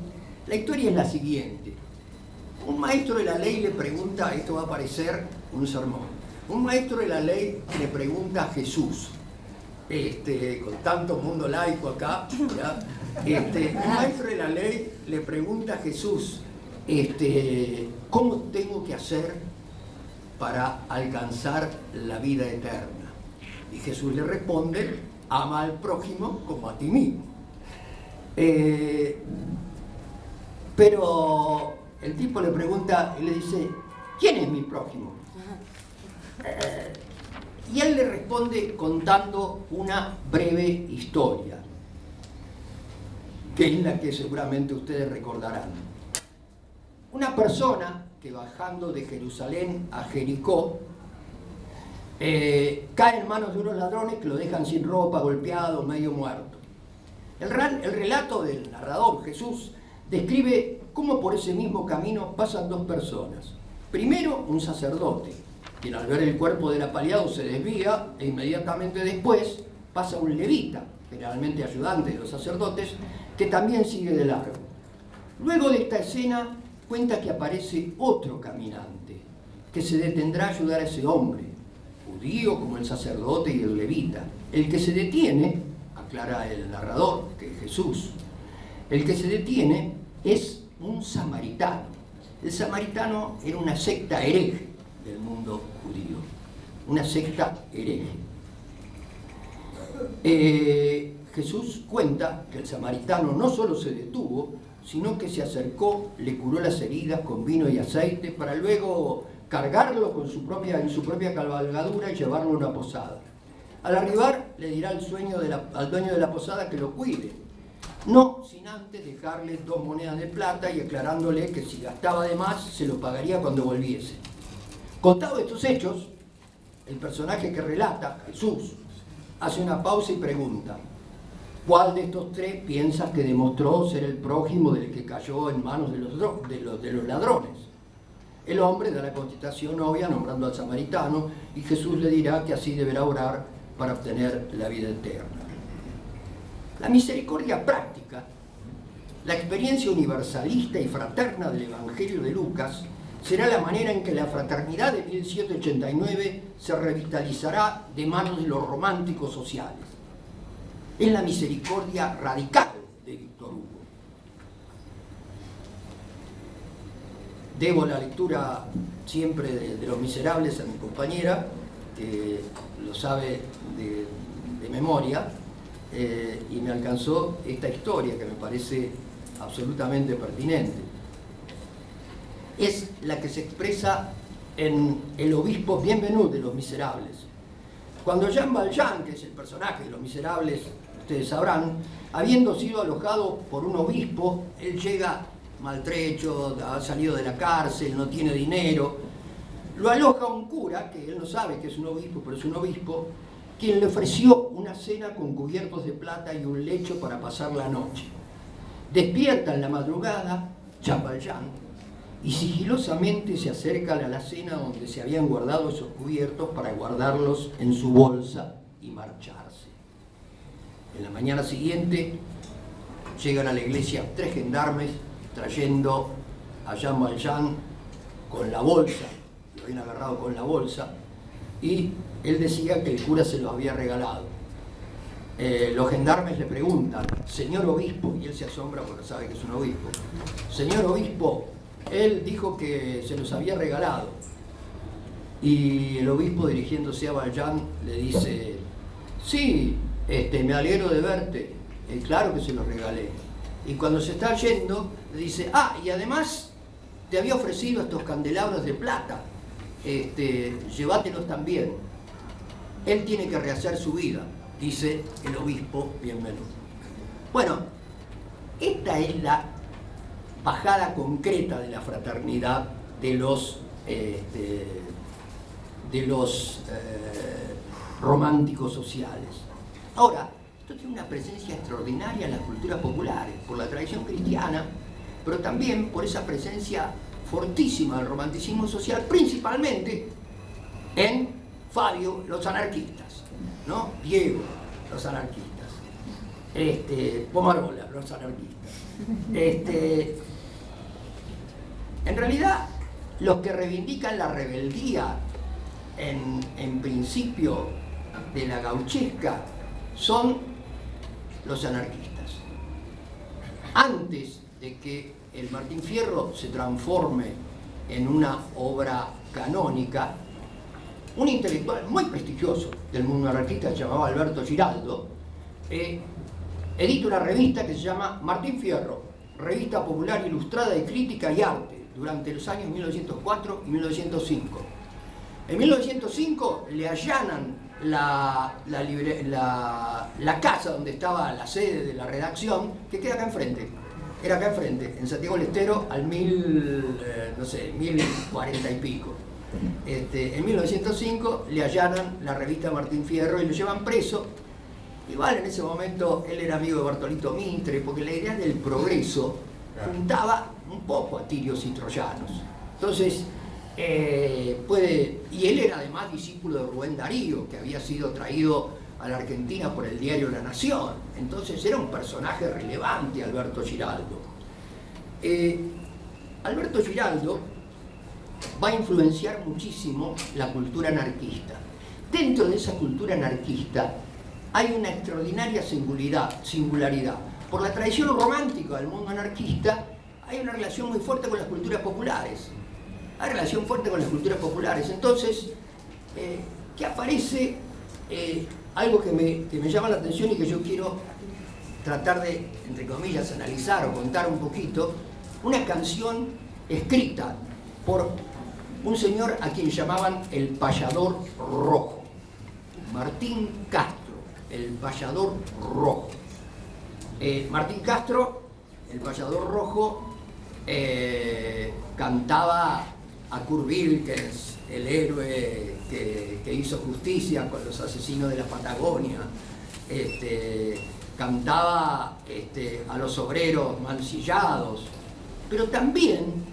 la historia es la siguiente. Un maestro de la ley le pregunta, esto va a parecer un sermón, un maestro de la ley le pregunta a Jesús, con tanto mundo laico acá, ¿verdad? Un maestro de la ley le pregunta a Jesús, ¿cómo tengo que hacer para alcanzar la vida eterna? Y Jesús le responde: ama al prójimo como a ti mismo. Pero el tipo le pregunta y le dice: ¿quién es mi prójimo? Y él le responde contando una breve historia, que es la que seguramente ustedes recordarán. Una persona que bajando de Jerusalén a Jericó cae en manos de unos ladrones que lo dejan sin ropa, golpeado, medio muerto. El relato del narrador, Jesús, describe cómo por ese mismo camino pasan dos personas. Primero, un sacerdote, quien al ver el cuerpo del apaleado se desvía, e inmediatamente después pasa un levita, generalmente ayudante de los sacerdotes, que también sigue de largo. Luego de esta escena cuenta que aparece otro caminante, que se detendrá a ayudar a ese hombre, judío como el sacerdote y el levita. El que se detiene, aclara el narrador, que es Jesús, el que se detiene es un samaritano. El samaritano era una secta hereje del mundo judío, una secta hereje. Jesús cuenta que el samaritano no solo se detuvo, sino que se acercó, le curó las heridas con vino y aceite para luego cargarlo en su propia cabalgadura y llevarlo a una posada. Al arribar le dirá al dueño de la posada que lo cuide, no sin antes dejarle 2 monedas de plata y aclarándole que si gastaba de más se lo pagaría cuando volviese. Contados estos hechos, el personaje que relata, Jesús, hace una pausa y pregunta: ¿cuál de estos 3 piensas que demostró ser el prójimo del que cayó en manos de los ladrones? El hombre da la contestación obvia nombrando al samaritano y Jesús le dirá que así deberá orar para obtener la vida eterna. La misericordia práctica, la experiencia universalista y fraterna del Evangelio de Lucas, será la manera en que la fraternidad de 1789 se revitalizará de manos de los románticos sociales. Es la misericordia radical de Víctor Hugo. Debo la lectura siempre de Los Miserables a mi compañera, que lo sabe de memoria, y me alcanzó esta historia que me parece absolutamente pertinente. Es la que se expresa en el obispo Bienvenu de Los Miserables. Cuando Jean Valjean, que es el personaje de Los Miserables, ustedes sabrán, habiendo sido alojado por un obispo, él llega maltrecho, ha salido de la cárcel, no tiene dinero, lo aloja un cura, que él no sabe que es un obispo, pero es un obispo, quien le ofreció una cena con cubiertos de plata y un lecho para pasar la noche. Despierta en la madrugada Jean Valjean y sigilosamente se acerca a la alacena donde se habían guardado esos cubiertos para guardarlos en su bolsa y marcharse. En la mañana siguiente llegan a la iglesia 3 gendarmes trayendo a Jean Valjean con la bolsa, lo habían agarrado con la bolsa, y él decía que el cura se los había regalado. Los gendarmes le preguntan: señor obispo, y él se asombra porque sabe que es un obispo, señor obispo, él dijo que se los había regalado. Y el obispo, dirigiéndose a Valjean, le dice: sí, me alegro de verte, claro que se los regalé. Y cuando se está yendo, le dice: ah, y además te había ofrecido estos candelabros de plata, llévatelos también. Él tiene que rehacer su vida, dice el obispo Bienvenu. Bueno, esta es la bajada concreta de la fraternidad de los románticos sociales. Ahora, esto tiene una presencia extraordinaria en las culturas populares, por la tradición cristiana, pero también por esa presencia fortísima del romanticismo social, principalmente en Fabio, los anarquistas, ¿no? Diego, los anarquistas, Pomarola, los anarquistas. En realidad, los que reivindican la rebeldía en principio de la gauchesca son los anarquistas. Antes de que el Martín Fierro se transforme en una obra canónica, un intelectual muy prestigioso del mundo anarquista, se llamaba Alberto Giraldo, edita una revista que se llama Martín Fierro, Revista Popular Ilustrada de Crítica y Arte, durante los años 1904 y 1905. En 1905 le allanan la casa donde estaba la sede de la redacción, que queda acá enfrente. Era acá enfrente, en Santiago del Estero, al 1040 y pico. En 1905 le allanan la revista Martín Fierro y lo llevan preso. Igual en ese momento él era amigo de Bartolito Mitre, porque la idea del progreso juntaba un poco a tirios y troyanos. Entonces, y él era además discípulo de Rubén Darío, que había sido traído a la Argentina por el diario La Nación. Entonces era un personaje relevante Alberto Giraldo. Alberto Giraldo va a influenciar muchísimo la cultura anarquista. dentro de esa cultura anarquista hay una extraordinaria singularidad. Por la tradición romántica del mundo anarquista hay una relación muy fuerte con las culturas populares. Hay relación fuerte con las culturas populares. Entonces, que aparece algo que me llama la atención y que yo quiero tratar de, entre comillas, analizar o contar un poquito, una canción escrita por un señor a quien llamaban el Payador Rojo, Martín Castro, el Payador Rojo. Martín Castro, el Payador Rojo, cantaba a Kurt Wilkens, el héroe que hizo justicia con los asesinos de la Patagonia, cantaba a los obreros mancillados, pero también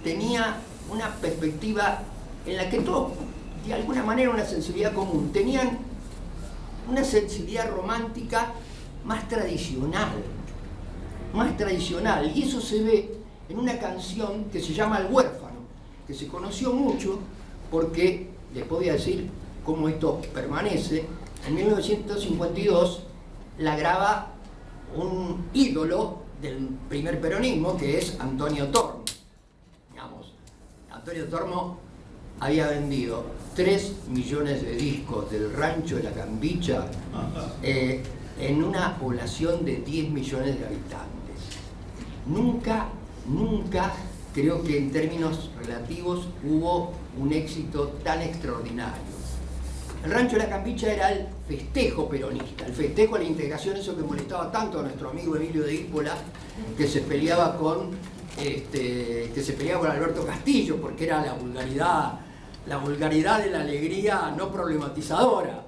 tenía una perspectiva en la que todos, de alguna manera, una sensibilidad común, tenían una sensibilidad romántica más tradicional, y eso se ve en una canción que se llama El Huérfano, que se conoció mucho porque, les podía decir cómo esto permanece, en 1952 la graba un ídolo del primer peronismo, que es Antonio Tormo. Digamos, Antonio Tormo había vendido 3 millones de discos del Rancho de la Cambicha en una población de 10 millones de habitantes. Nunca creo que en términos relativos hubo un éxito tan extraordinario. El Rancho de la Cambicha era el festejo peronista, el festejo a la integración, eso que molestaba tanto a nuestro amigo Emilio de Íspola, que se peleaba con Alberto Castillo, porque era la vulgaridad de la alegría no problematizadora.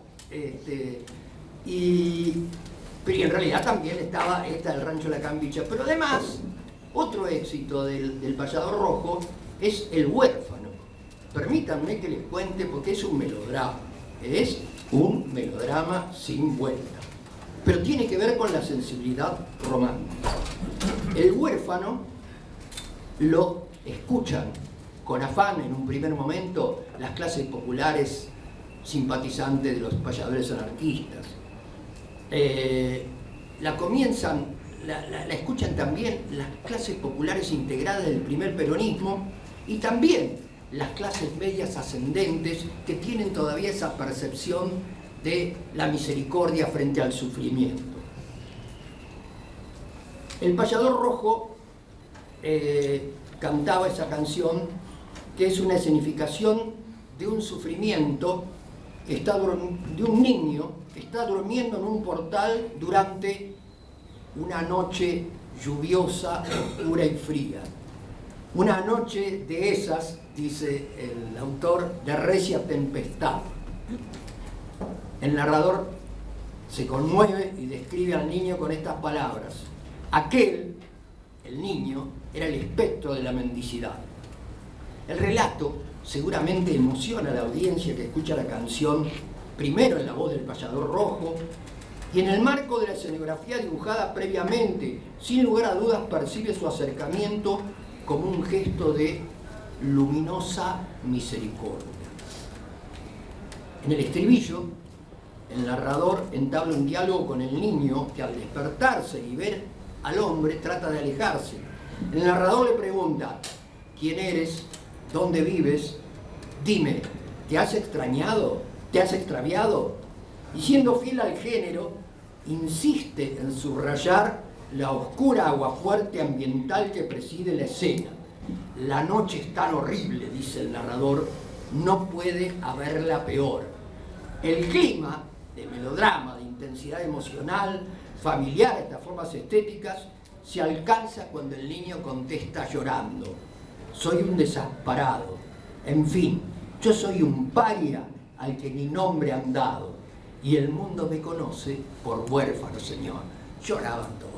Pero en realidad también estaba esta del Rancho de la Cambicha. Pero además, otro éxito del Payador Rojo es El Huérfano. Permítanme que les cuente, porque es un melodrama. Es un melodrama sin vuelta. Pero tiene que ver con la sensibilidad romántica. El Huérfano lo escuchan con afán en un primer momento las clases populares simpatizantes de los payadores anarquistas. La escuchan también las clases populares integradas del primer peronismo y también las clases medias ascendentes que tienen todavía esa percepción de la misericordia frente al sufrimiento. El Payador Rojo cantaba esa canción, que es una escenificación de un sufrimiento de un niño que está durmiendo en un portal durante una noche lluviosa, oscura y fría. Una noche de esas, dice el autor, de recia tempestad. El narrador se conmueve y describe al niño con estas palabras. Aquel, el niño, era el espectro de la mendicidad. El relato seguramente emociona a la audiencia que escucha la canción, primero en la voz del Payador Rojo, y en el marco de la escenografía dibujada previamente, sin lugar a dudas percibe su acercamiento como un gesto de luminosa misericordia. En el estribillo, el narrador entabla un diálogo con el niño que, al despertarse y ver al hombre, trata de alejarse. El narrador le pregunta: ¿quién eres? ¿Dónde vives? Dime, ¿te has extrañado? ¿Te has extraviado? Y siendo fiel al género, insiste en subrayar la oscura aguafuerte ambiental que preside la escena. La noche es tan horrible, dice el narrador, no puede haberla peor. El clima de melodrama, de intensidad emocional, familiar a estas formas estéticas, se alcanza cuando el niño contesta llorando: soy un desamparado, en fin, yo soy un paria al que ni nombre han dado, y el mundo me conoce por huérfano, señor. Lloraban todos.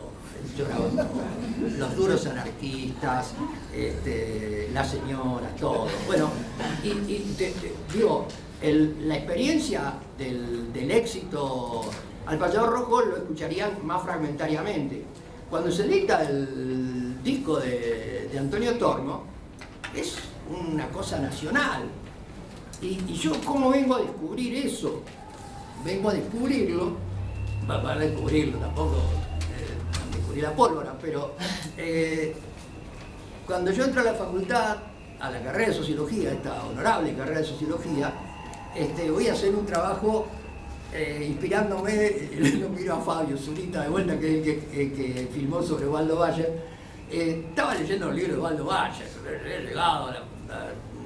Los duros anarquistas, las señoras, todos. Bueno, digo, la experiencia del éxito al Payador Rojo lo escucharían más fragmentariamente. Cuando se edita el disco de Antonio Tormo, es una cosa nacional. Y yo, ¿cómo vengo a descubrir eso? Vengo a descubrirlo, para descubrirlo tampoco, descubrir la pólvora, pero cuando yo entro a la facultad, a la carrera de Sociología, esta honorable carrera de Sociología, voy a hacer un trabajo inspirándome, lo miro a Fabio Zurita de vuelta, que es el que filmó sobre Waldo Bayer. Estaba leyendo el libro de Waldo Bayer, he llegado a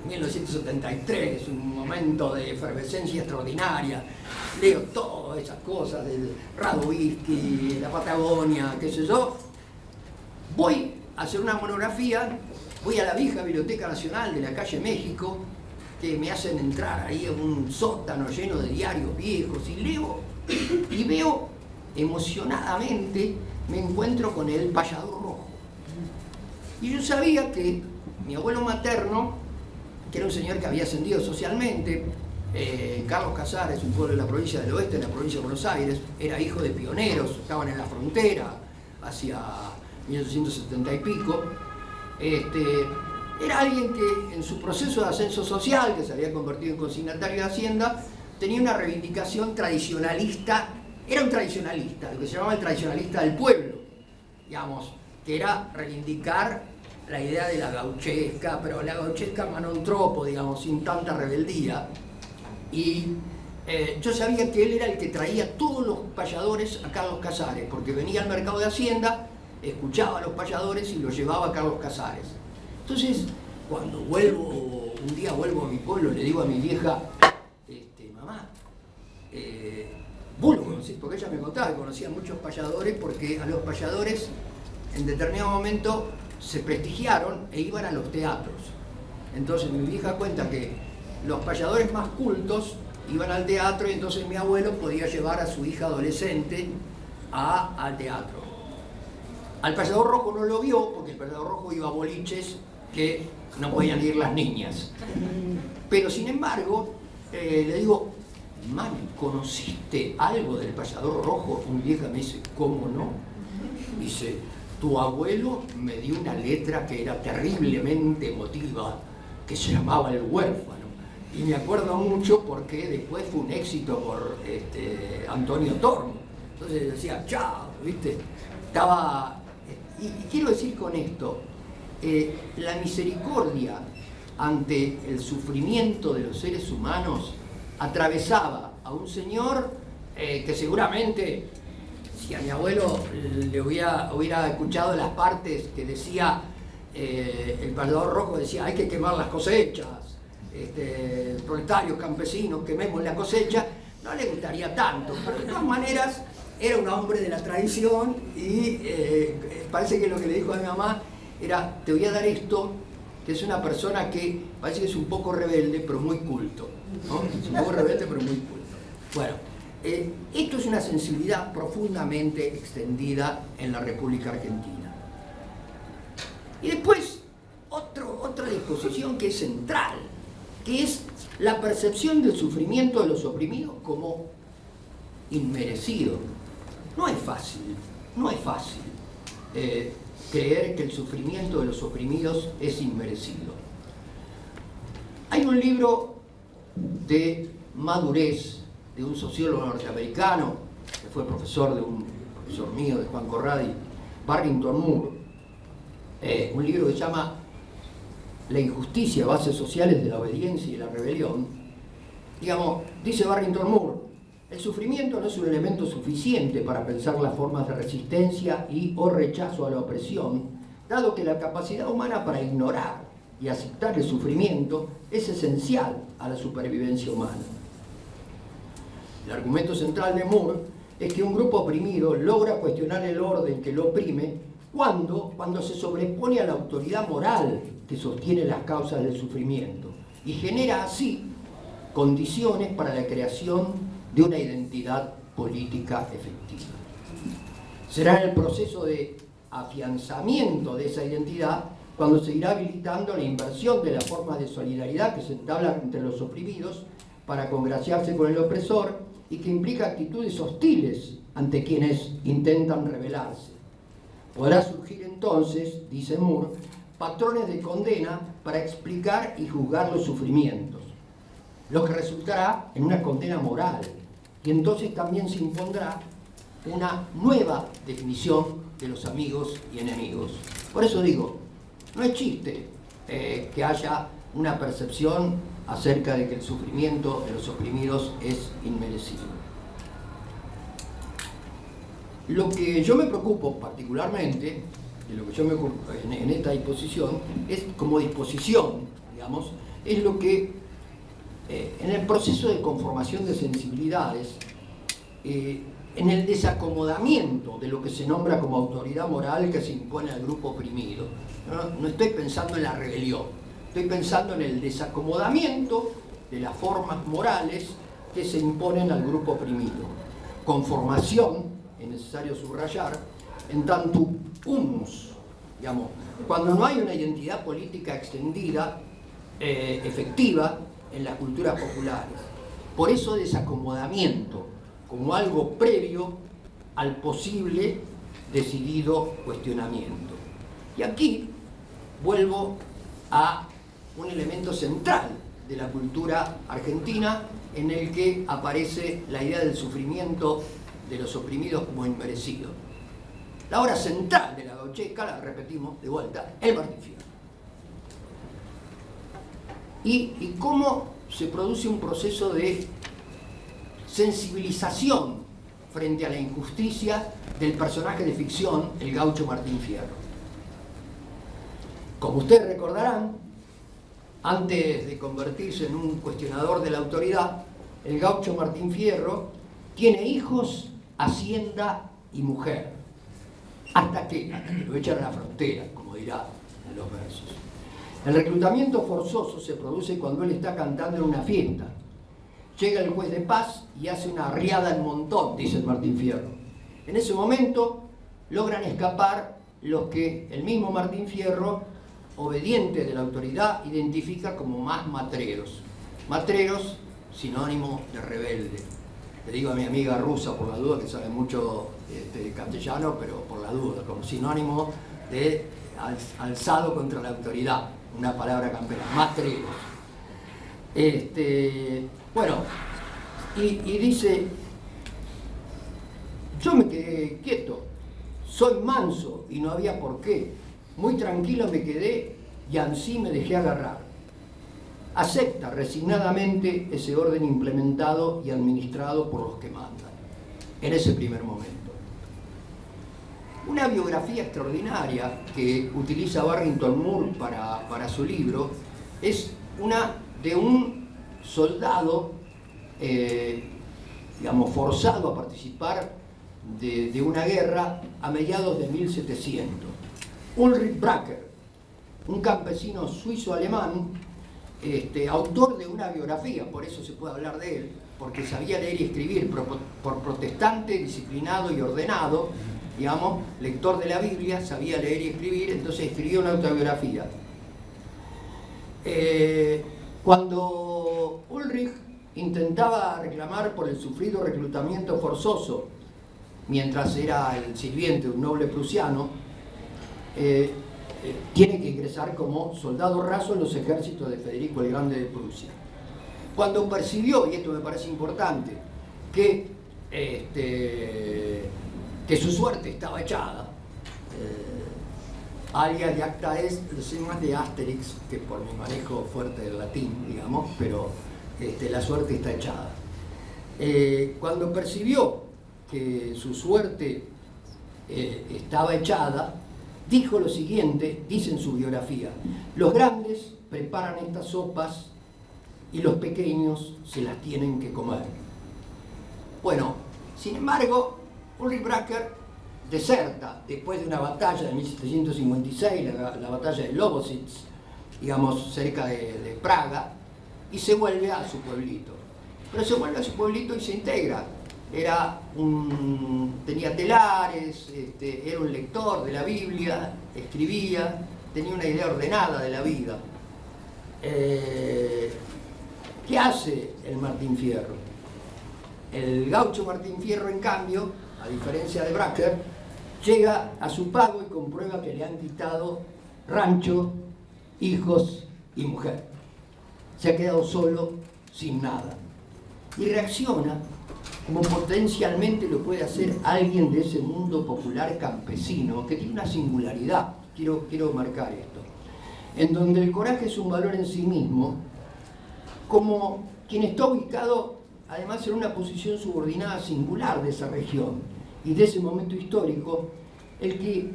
1973, un momento de efervescencia extraordinaria. Leo todas esas cosas del Radovisky, la Patagonia, qué sé yo. Voy a hacer una monografía, voy a la vieja Biblioteca Nacional de la calle México, que me hacen entrar ahí en un sótano lleno de diarios viejos, y leo y veo emocionadamente, me encuentro con el Payador Rojo. Y yo sabía que mi abuelo materno, que era un señor que había ascendido socialmente, Carlos Casares, un pueblo de la provincia del oeste, de la provincia de Buenos Aires, era hijo de pioneros, estaban en la frontera hacia 1870 y pico. Era alguien que en su proceso de ascenso social, que se había convertido en consignatario de Hacienda, tenía una reivindicación tradicionalista, era un tradicionalista, lo que se llamaba el tradicionalista del pueblo, digamos, que era reivindicar la idea de la gauchesca, pero la gauchesca manontropo, digamos, sin tanta rebeldía. Y yo sabía que él era el que traía todos los payadores a Carlos Casares, porque venía al mercado de Hacienda, escuchaba a los payadores y los llevaba a Carlos Casares. Entonces, cuando un día vuelvo a mi pueblo, le digo a mi vieja, mamá, vos lo conocés, porque ella me contaba que conocía muchos payadores, porque a los payadores en determinado momento se prestigiaron e iban a los teatros. Entonces mi vieja cuenta que los payadores más cultos iban al teatro, y entonces mi abuelo podía llevar a su hija adolescente al teatro. Al Payador Rojo no lo vio, porque el Payador Rojo iba a boliches que no podían ir las niñas. Pero sin embargo, le digo, mami, ¿conociste algo del Payador Rojo? Mi vieja me dice, ¿cómo no? Dice, tu abuelo me dio una letra que era terriblemente emotiva, que se llamaba El Huérfano. Y me acuerdo mucho porque después fue un éxito por Antonio Tormo. Entonces decía, chao, ¿viste? Y quiero decir con esto, la misericordia ante el sufrimiento de los seres humanos atravesaba a un señor que seguramente, si a mi abuelo le hubiera escuchado las partes que decía el Payador Rojo, decía hay que quemar las cosechas, proletarios, campesinos, quememos la cosecha, no le gustaría tanto, pero de todas maneras era un hombre de la tradición, y parece que lo que le dijo a mi mamá era, te voy a dar esto, que es una persona que parece que es un poco rebelde, pero muy culto, ¿no? Es un poco rebelde, pero muy culto. Bueno, esto es una sensibilidad profundamente extendida en la República Argentina. Y después, otra disposición que es central, que es la percepción del sufrimiento de los oprimidos como inmerecido. No es fácil creer que el sufrimiento de los oprimidos es inmerecido. Hay un libro de madurez de un sociólogo norteamericano, que fue profesor mío, de Juan Corradi, Barrington Moore, un libro que se llama La injusticia, bases sociales de la obediencia y la rebelión. Digamos, dice Barrington Moore, el sufrimiento no es un elemento suficiente para pensar las formas de resistencia o rechazo a la opresión, dado que la capacidad humana para ignorar y aceptar el sufrimiento es esencial a la supervivencia humana. El argumento central de Moore es que un grupo oprimido logra cuestionar el orden que lo oprime cuando se sobrepone a la autoridad moral que sostiene las causas del sufrimiento y genera así condiciones para la creación de una identidad política efectiva. Será en el proceso de afianzamiento de esa identidad cuando se irá habilitando la inversión de las formas de solidaridad que se entablan entre los oprimidos para congraciarse con el opresor y que implica actitudes hostiles ante quienes intentan rebelarse. Podrá surgir entonces, dice Moore, patrones de condena para explicar y juzgar los sufrimientos. lo que resultará en una condena moral. Y entonces también se impondrá una nueva definición de los amigos y enemigos. Por eso digo, no es chiste que haya una percepción acerca de que el sufrimiento de los oprimidos es inmerecido. Lo que yo me preocupo particularmente, de lo que yo me ocupo en esta disposición, es como disposición, digamos, es lo que en el proceso de conformación de sensibilidades, en el desacomodamiento de lo que se nombra como autoridad moral que se impone al grupo oprimido. No estoy pensando en la rebelión, estoy pensando en el desacomodamiento de las formas morales que se imponen al grupo oprimido. Conformación, es necesario subrayar, en tanto humus, digamos, cuando no hay una identidad política extendida, efectiva, en las culturas populares. Por eso desacomodamiento, como algo previo al posible decidido cuestionamiento. Y aquí vuelvo a un elemento central de la cultura argentina en el que aparece la idea del sufrimiento de los oprimidos como inmerecido. La obra central de la gaucheca, la repetimos de vuelta, el Martín Fierro. Y cómo se produce un proceso de sensibilización frente a la injusticia del personaje de ficción, el gaucho Martín Fierro. Como ustedes recordarán, antes de convertirse en un cuestionador de la autoridad, el gaucho Martín Fierro tiene hijos, hacienda y mujer. Hasta que lo echan a la frontera, como dirá en los versos. El reclutamiento forzoso se produce cuando él está cantando en una fiesta. Llega el juez de paz y hace una arriada en montón, dice el Martín Fierro. En ese momento logran escapar los que el mismo Martín Fierro, obediente de la autoridad, identifica como más matreros. Matreros, sinónimo de rebelde. Le digo a mi amiga rusa, por la duda, que sabe mucho castellano, pero por la duda, como sinónimo de alzado contra la autoridad, una palabra campera, matreros. Bueno, y dice, yo me quedé quieto, soy manso y no había por qué, muy tranquilo me quedé y ansí me dejé agarrar. Acepta resignadamente ese orden implementado y administrado por los que mandan, en ese primer momento. Una biografía extraordinaria que utiliza Barrington Moore para su libro es una de un soldado, digamos, forzado a participar de una guerra a mediados de 1700. Ulrich Bracker, un campesino suizo-alemán, autor de una biografía, por eso se puede hablar de él, porque sabía leer y escribir, por protestante, disciplinado y ordenado, digamos, lector de la Biblia, sabía leer y escribir, entonces escribió una autobiografía. Cuando Ulrich intentaba reclamar por el sufrido reclutamiento forzoso, mientras era el sirviente de un noble prusiano, tiene que ingresar como soldado raso en los ejércitos de Federico el Grande de Prusia. Cuando percibió, y esto me parece importante, que su suerte estaba echada, alias de acta est, lo sé más de Asterix que por mi manejo fuerte del latín, digamos, pero la suerte está echada. Cuando percibió que su suerte estaba echada, dijo lo siguiente, dice en su biografía: los grandes preparan estas sopas y los pequeños se las tienen que comer. Bueno, sin embargo, Ulrich Bracker deserta después de una batalla de 1756, la batalla de Lobositz, digamos, cerca de Praga, y se vuelve a su pueblito. Pero se vuelve a su pueblito y se integra. Tenía telares, era un lector de la Biblia, escribía, tenía una idea ordenada de la vida. ¿Qué hace el Martín Fierro? El gaucho Martín Fierro, en cambio, a diferencia de Bracker, llega a su pago y comprueba que le han quitado rancho, hijos y mujer. Se ha quedado solo, sin nada. Y reacciona como potencialmente lo puede hacer alguien de ese mundo popular campesino, que tiene una singularidad, quiero marcar esto, en donde el coraje es un valor en sí mismo, como quien está ubicado además en una posición subordinada singular de esa región y de ese momento histórico, el que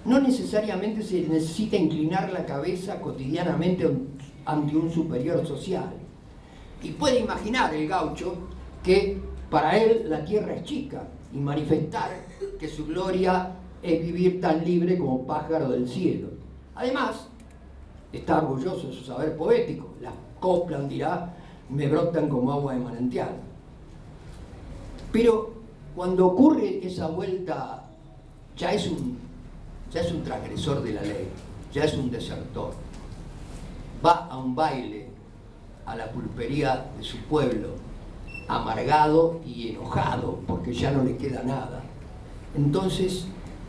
no necesariamente se necesita inclinar la cabeza cotidianamente ante un superior social. Y puede imaginar el gaucho que para él la tierra es chica y manifestar que su gloria es vivir tan libre como pájaro del cielo. Además, está orgulloso de su saber poético. Las coplas, dirá, me brotan como agua de manantial. Pero cuando ocurre esa vuelta, ya es un transgresor de la ley, ya es un desertor. Va a un baile, a la pulpería de su pueblo, amargado y enojado porque ya no le queda nada. Entonces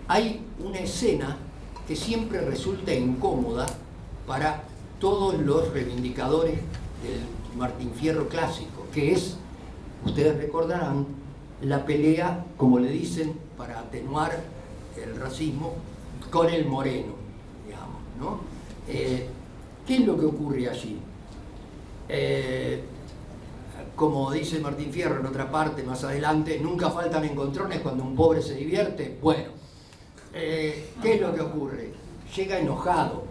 hay una escena que siempre resulta incómoda para todos los reivindicadores del Martín Fierro clásico, que es, ustedes recordarán, la pelea, como le dicen, para atenuar el racismo, con el moreno, digamos, ¿no? ¿Qué es lo que ocurre allí? Como dice Martín Fierro en otra parte más adelante, nunca faltan encontrones cuando un pobre se divierte. Bueno, ¿qué es lo que ocurre? Llega enojado,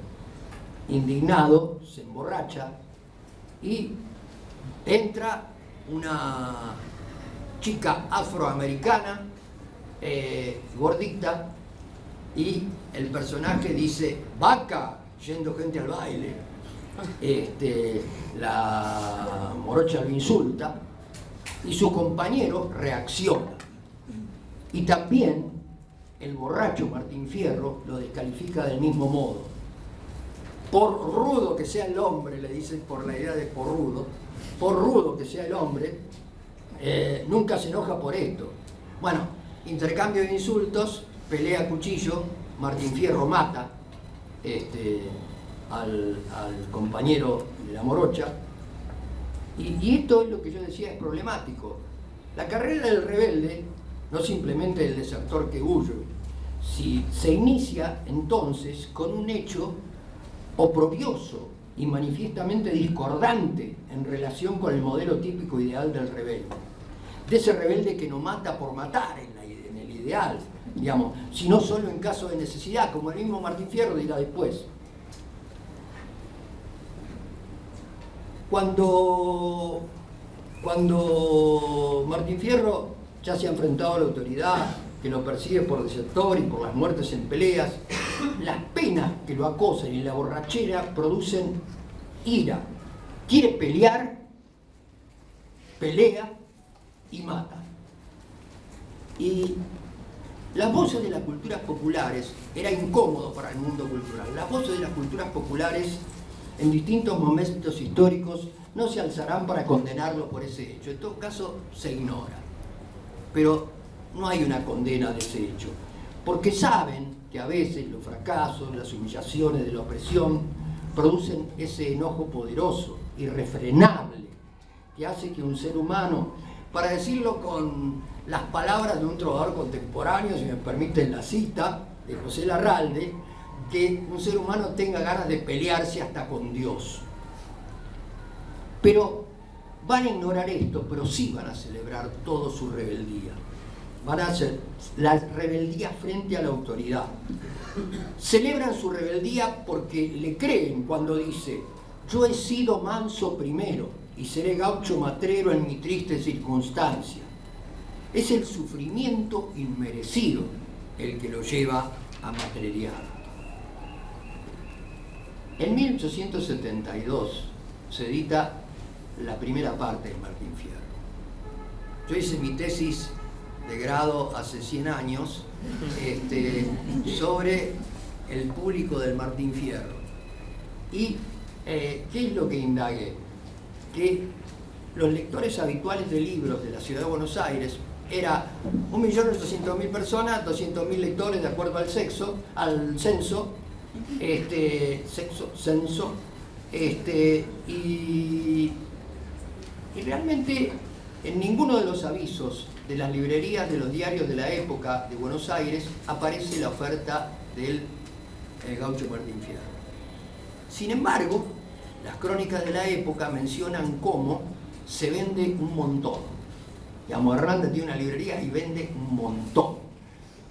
indignado, se emborracha y entra una chica afroamericana, gordita, y el personaje dice, vaca, yendo gente al baile. La morocha lo insulta y su compañero reacciona. Y también el borracho Martín Fierro lo descalifica del mismo modo. Por rudo que sea el hombre, le dicen por la idea de por rudo que sea el hombre, nunca se enoja por esto. Bueno, intercambio de insultos, pelea a cuchillo, Martín Fierro mata al compañero de la morocha, y esto es lo que yo decía, es problemático. La carrera del rebelde, no simplemente del desertor que huye, si se inicia entonces con un hecho oprobioso y manifiestamente discordante en relación con el modelo típico ideal del rebelde, de ese rebelde que no mata por matar en el ideal, digamos, sino solo en caso de necesidad, como el mismo Martín Fierro dirá después. Cuando Martín Fierro ya se ha enfrentado a la autoridad que lo persigue por desertor y por las muertes en peleas, las penas que lo acosan y la borrachera producen ira. Quiere pelear, pelea y mata. Y las voces de las culturas populares, era incómodo para el mundo cultural, las voces de las culturas populares en distintos momentos históricos no se alzarán para condenarlo por ese hecho. En todo caso, se ignora. Pero no hay una condena de ese hecho, porque saben que a veces los fracasos, las humillaciones de la opresión producen ese enojo poderoso, irrefrenable, que hace que un ser humano, para decirlo con las palabras de un trovador contemporáneo, si me permiten la cita de José Larralde, que un ser humano tenga ganas de pelearse hasta con Dios. Pero van a ignorar esto, pero sí van a celebrar toda su rebeldía. Van a hacer la rebeldía frente a la autoridad. Celebran su rebeldía porque le creen cuando dice: yo he sido manso primero y seré gaucho matrero en mi triste circunstancia. Es el sufrimiento inmerecido el que lo lleva a matrerear. En 1872 se edita la primera parte de Martín Fierro. Yo hice mi tesis de grado hace 100 años sobre el público del Martín Fierro. Y ¿qué es lo que indagué? Que los lectores habituales de libros de la ciudad de Buenos Aires era 1.800.000 personas, 200.000 lectores de acuerdo al censo, y realmente en ninguno de los avisos de las librerías de los diarios de la época de Buenos Aires aparece la oferta del Gaucho Martín Fierro. Sin embargo, las crónicas de la época mencionan cómo se vende un montón. Digamos, Hernández tiene una librería y vende un montón.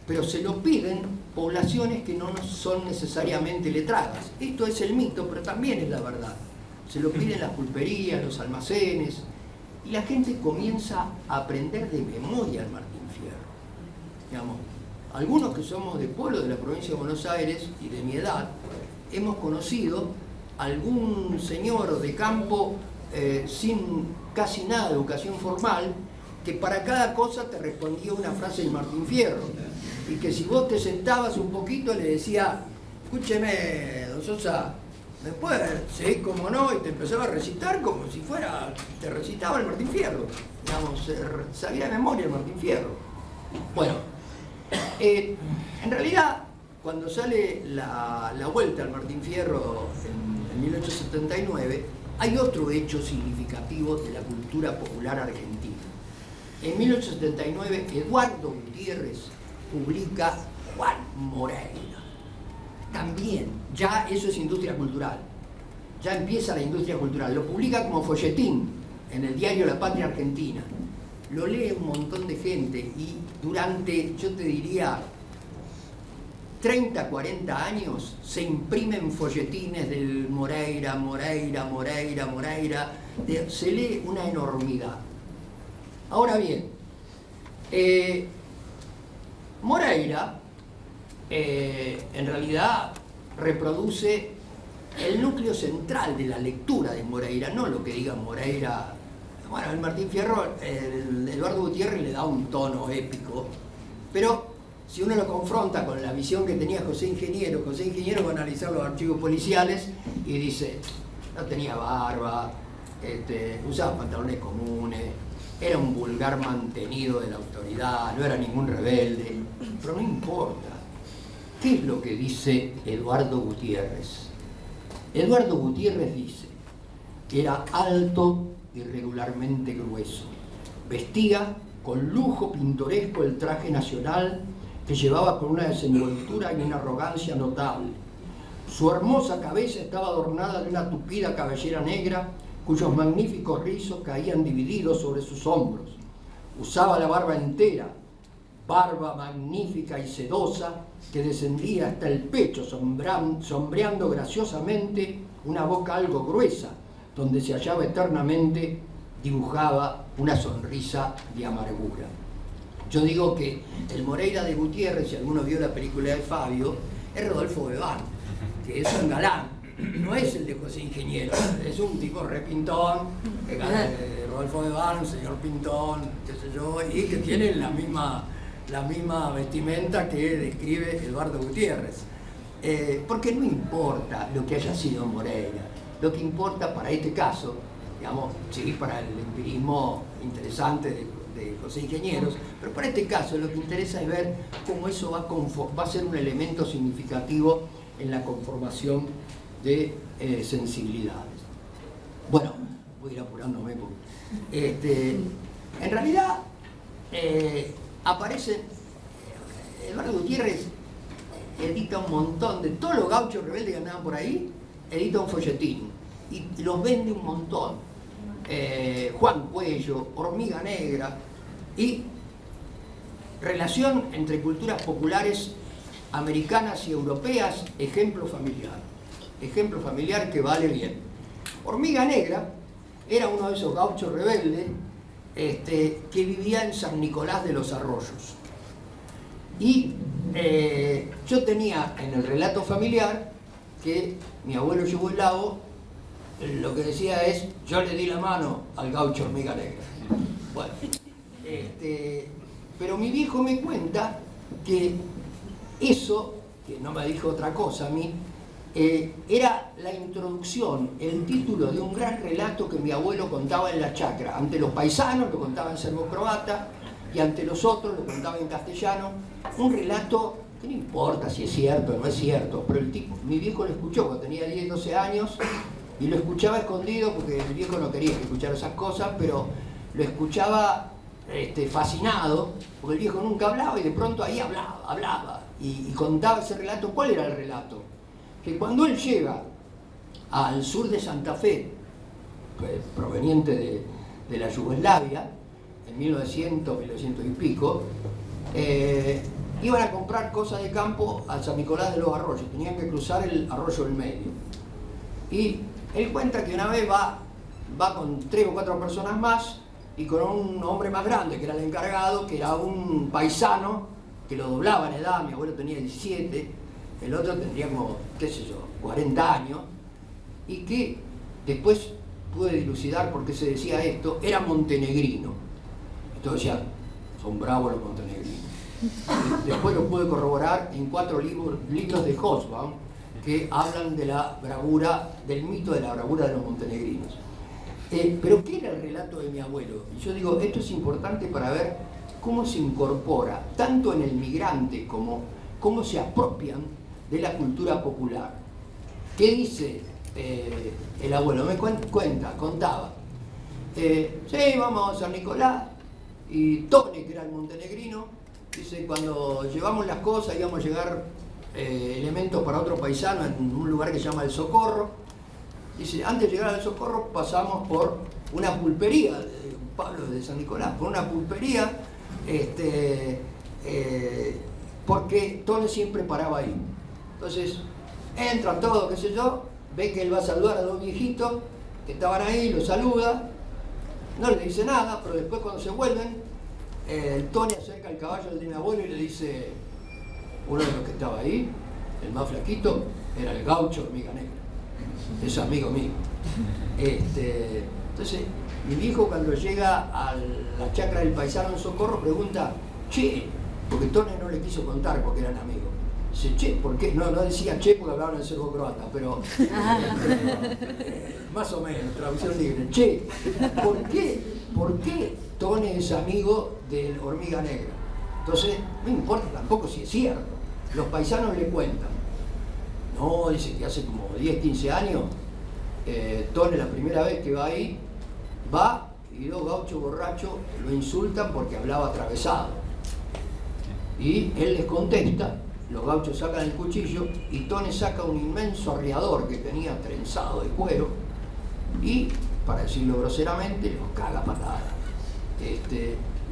Pero se lo piden poblaciones que no son necesariamente letradas. Esto es el mito, pero también es la verdad. Se lo piden las pulperías, los almacenes, y la gente comienza a aprender de memoria al Martín Fierro. Digamos, algunos que somos de pueblo de la provincia de Buenos Aires y de mi edad, hemos conocido algún señor de campo sin casi nada de educación formal, que para cada cosa te respondía una frase del Martín Fierro, y que si vos te sentabas un poquito le decía, escúcheme, don Sosa, después, sí, como no, y te empezaba a recitar como si fuera, te recitaba el Martín Fierro, digamos, sabía de memoria el Martín Fierro. Bueno, en realidad, cuando sale la vuelta al Martín Fierro en 1879, hay otro hecho significativo de la cultura popular argentina. En 1879, Eduardo Gutiérrez publica Juan Moreira. También, ya eso es industria cultural. Ya empieza la industria cultural. Lo publica como folletín en el diario La Patria Argentina. Lo lee un montón de gente y durante, yo te diría, 30, 40 años se imprimen folletines del Moreira, Moreira, Moreira, Moreira. Se lee una enormidad. Ahora bien, Moreira en realidad reproduce el núcleo central de la lectura de Moreira, no lo que diga Moreira. Bueno, el Martín Fierro, el Eduardo Gutiérrez le da un tono épico, pero si uno lo confronta con la visión que tenía José Ingeniero va a analizar los archivos policiales y dice, no tenía barba, usaba pantalones comunes, era un vulgar mantenido de la autoridad, no era ningún rebelde, pero no importa. ¿Qué es lo que dice Eduardo Gutiérrez? Eduardo Gutiérrez dice que era alto y regularmente grueso, vestía con lujo pintoresco el traje nacional que llevaba con una desenvoltura y una arrogancia notable. Su hermosa cabeza estaba adornada de una tupida cabellera negra cuyos magníficos rizos caían divididos sobre sus hombros. Usaba la barba entera, barba magnífica y sedosa que descendía hasta el pecho, sombreando graciosamente una boca algo gruesa, donde se hallaba eternamente dibujaba una sonrisa de amargura. Yo digo que el Moreira de Gutiérrez, si alguno vio la película de Fabio, es Rodolfo Bebán, que es un galán, no es el de José Ingeniero, es un tipo repintón, Rodolfo Bebán, un señor pintón, qué sé yo, y que tiene la misma vestimenta que describe Eduardo Gutiérrez. Porque no importa lo que haya sido Moreira, lo que importa para este caso, digamos, sí, para el empirismo interesante de José Ingenieros, pero para este caso lo que interesa es ver cómo eso va a ser un elemento significativo en la conformación de sensibilidades. Bueno, voy a ir apurándome porque en realidad aparecen, Eduardo Gutiérrez edita un montón de todos los gauchos rebeldes que andaban por ahí, edita un folletín y los vende un montón. Juan Cuello, Hormiga Negra, y relación entre culturas populares americanas y europeas, ejemplo familiar que vale bien. Hormiga Negra era uno de esos gauchos rebeldes que vivía en San Nicolás de los Arroyos. Y yo tenía en el relato familiar que mi abuelo Yugoslavo lo que decía es, yo le di la mano al gaucho Hormiga Negra. Bueno, pero mi viejo me cuenta que eso, que no me dijo otra cosa a mí, era la introducción, el título de un gran relato que mi abuelo contaba en la chacra. Ante los paisanos lo contaba en serbo-croata y ante los otros lo contaba en castellano. Un relato que no importa si es cierto o no es cierto, pero el tipo, mi viejo lo escuchó cuando tenía 10, 12 años Y lo escuchaba escondido porque el viejo no quería que escuchara esas cosas, pero lo escuchaba fascinado, porque el viejo nunca hablaba y de pronto ahí hablaba y contaba ese relato. ¿Cuál era el relato? Que cuando él llega al sur de Santa Fe, proveniente de la Yugoslavia, en 1900 y pico, iban a comprar cosas de campo a San Nicolás de los Arroyos, tenían que cruzar el arroyo del medio. Y él cuenta que una vez va con 3 o 4 personas más y con un hombre más grande, que era el encargado, que era un paisano, que lo doblaba en edad. Mi abuelo tenía 17, el otro tendría como, qué sé yo, 40 años, y que después pude dilucidar por qué se decía esto, era montenegrino. Entonces decía, son bravos los montenegrinos. Después lo pude corroborar en 4 libros de Hobsbawm que hablan de la bravura, del mito de la bravura de los montenegrinos. Pero ¿qué era el relato de mi abuelo? Y yo digo, esto es importante para ver cómo se incorpora, tanto en el migrante como cómo se apropian de la cultura popular. ¿Qué dice el abuelo? Me contaba. Sí, vamos a San Nicolás, y Tone, que era el montenegrino, dice, cuando llevamos las cosas íbamos a llegar elementos para otro paisano en un lugar que se llama El Socorro. Dice, antes de llegar al Socorro pasamos por una pulpería, Pablo de San Nicolás, por una pulpería, porque Tone siempre paraba ahí. Entonces, entra todo, qué sé yo, ve que él va a saludar a 2 viejitos que estaban ahí, los saluda, no le dice nada, pero después cuando se vuelven, Tony acerca el caballo del de mi abuelo y le dice, uno de los que estaba ahí, el más flaquito, era el gaucho Hormiga Negra, es amigo mío. Entonces, mi viejo cuando llega a la chacra del paisano en Socorro pregunta, che, porque Tony no le quiso contar porque eran amigos. Dice, che, ¿por qué? No decía che porque hablaban en serbo-croata, pero más o menos, traducción libre. Che, ¿por qué Tony es amigo del Hormiga Negra? Entonces, no importa tampoco si es cierto. Los paisanos le cuentan. No, dice que hace como 10, 15 años, Tony la primera vez que va ahí, va y 2 gauchos borrachos lo insultan porque hablaba atravesado. Y él les contesta, los gauchos sacan el cuchillo y Tony saca un inmenso arriador que tenía trenzado de cuero y, para decirlo groseramente, los caga a patadas.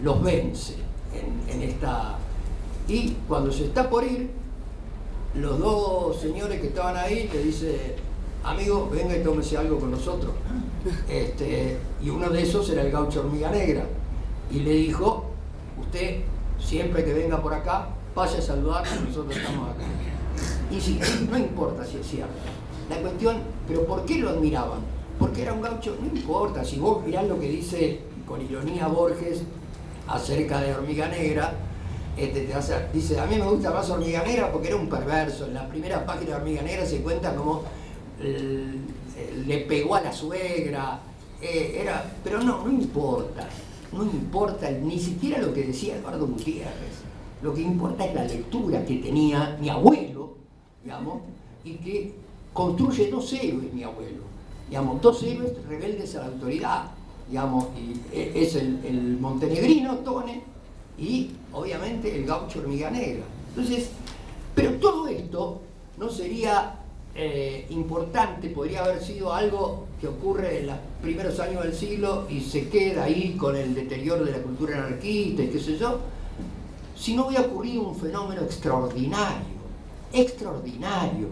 Los vence en esta... Y cuando se está por ir, los 2 señores que estaban ahí le dice, amigo, venga y tómese algo con nosotros. Y uno de esos era el gaucho Hormiga Negra. Y le dijo, usted, siempre que venga por acá, pase a saludar, nosotros estamos acá. Y sí, no importa si es cierto. La cuestión, pero ¿por qué lo admiraban? Porque era un gaucho, no importa, si vos mirás lo que dice con ironía Borges acerca de Hormiga Negra, dice, a mí me gusta más Hormiga Negra porque era un perverso. En la primera página de Hormiga Negra se cuenta como le pegó a la suegra, pero no importa, ni siquiera lo que decía Eduardo Gutiérrez. Lo que importa es la lectura que tenía mi abuelo, digamos, y que construye 2 héroes, mi abuelo, digamos, 2 héroes rebeldes a la autoridad, digamos, y es el montenegrino Tone y obviamente el gaucho Hormiga Negra. Entonces, pero todo esto no sería importante, podría haber sido algo que ocurre en los primeros años del siglo y se queda ahí con el deterioro de la cultura anarquista y qué sé yo, si no hubiera ocurrido un fenómeno extraordinario,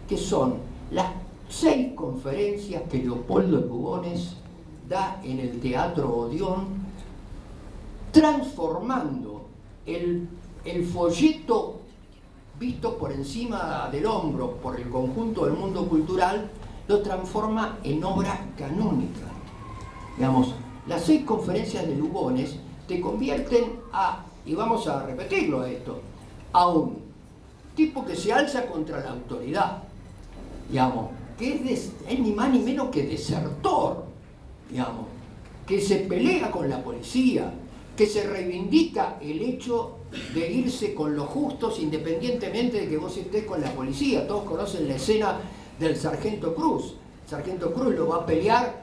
que son las 6 conferencias que Leopoldo Lugones da en el Teatro Odeón, transformando el folleto visto por encima del hombro por el conjunto del mundo cultural, lo transforma en obra canónica. Digamos, las 6 conferencias de Lugones te convierten y vamos a repetirlo esto, a un tipo que se alza contra la autoridad, digamos, que es ni más ni menos que desertor, digamos, que se pelea con la policía, que se reivindica el hecho de irse con los justos independientemente de que vos estés con la policía. Todos conocen la escena del sargento Cruz. Sargento Cruz lo va a pelear,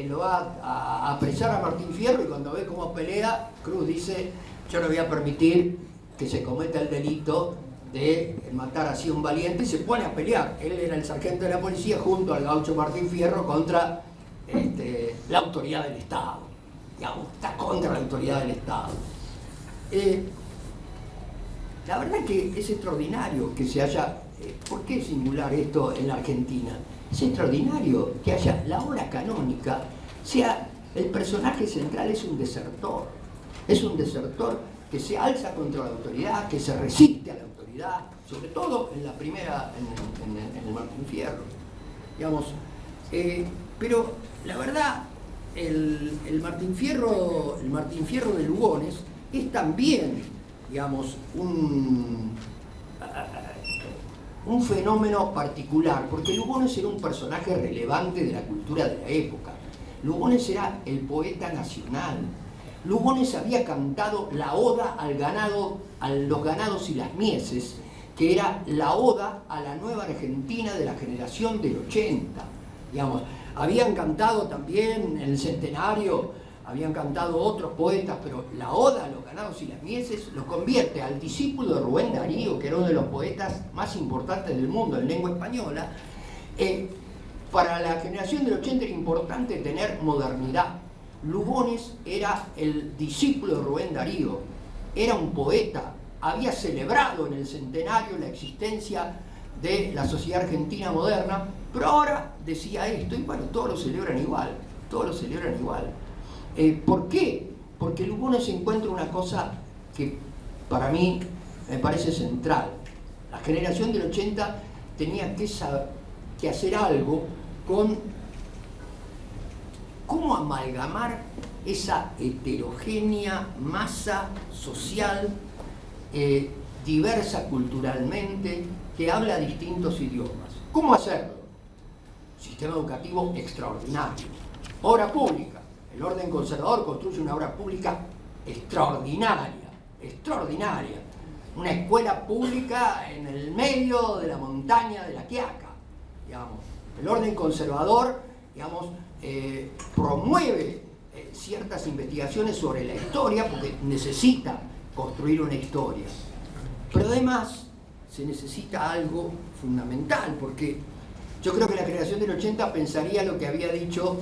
lo va a apresar a Martín Fierro, y cuando ve cómo pelea, Cruz dice: yo no voy a permitir que se cometa el delito de matar así a un valiente, y se pone a pelear. Él era el sargento de la policía junto al gaucho Martín Fierro contra la autoridad del Estado. Digamos, está contra la autoridad del Estado. La verdad que es extraordinario que se haya... ¿Por qué es singular esto en la Argentina? Es extraordinario que haya la obra canónica, sea el personaje central, es un desertor. Es un desertor que se alza contra la autoridad, que se resiste a la autoridad, sobre todo en la primera, en el Martín Fierro. Digamos, pero la verdad, el Martín Fierro de Lugones es también, digamos, un fenómeno particular, porque Lugones era un personaje relevante de la cultura de la época. Lugones era el poeta nacional. Lugones había cantado la oda al ganado, a los ganados y las mieses, que era la oda a la nueva Argentina de la generación del 80. Digamos, habían cantado también en el centenario, habían cantado otros poetas, pero la oda a los ganados y las mieses lo convierte al discípulo de Rubén Darío, que era uno de los poetas más importantes del mundo en lengua española. Para la generación del 80 era importante tener modernidad. Lugones era el discípulo de Rubén Darío, era un poeta, había celebrado en el centenario la existencia de la sociedad argentina moderna, pero ahora decía esto, y bueno, todos lo celebran igual, todos lo celebran igual. ¿Por qué? Porque Lugones encuentra una cosa que para mí me parece central. La generación del 80 tenía que hacer algo con cómo amalgamar esa heterogénea masa social, diversa culturalmente, que habla distintos idiomas. ¿Cómo hacerlo? Sistema educativo extraordinario. Obra pública. El orden conservador construye una obra pública extraordinaria, extraordinaria. Una escuela pública en el medio de la montaña de La Quiaca, digamos. El orden conservador, digamos, promueve ciertas investigaciones sobre la historia porque necesita construir una historia. Pero además se necesita algo fundamental, porque yo creo que la generación del 80 pensaría lo que había dicho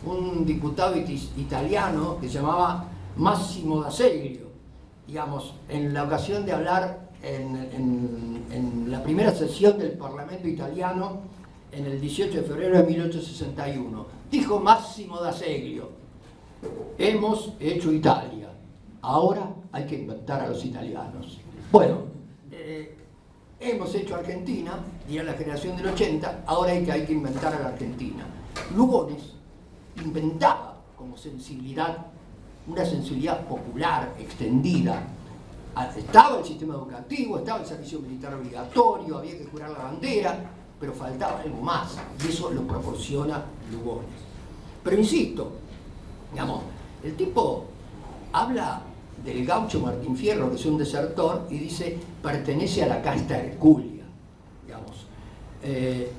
un diputado italiano que se llamaba Massimo d'Azeglio, digamos, en la ocasión de hablar en la primera sesión del Parlamento italiano en el 18 de febrero de 1861. Dijo Massimo d'Azeglio: hemos hecho Italia, ahora hay que inventar a los italianos. Bueno, hemos hecho Argentina, dirá la generación del 80, ahora hay que inventar a la Argentina. Lugones inventaba como sensibilidad, una sensibilidad popular, extendida. Estaba el sistema educativo, estaba el servicio militar obligatorio, había que jurar la bandera, pero faltaba algo más, y eso lo proporciona Lugones. Pero insisto, digamos, el tipo habla del gaucho Martín Fierro, que es un desertor, y dice, pertenece a la casta hercúlea, digamos.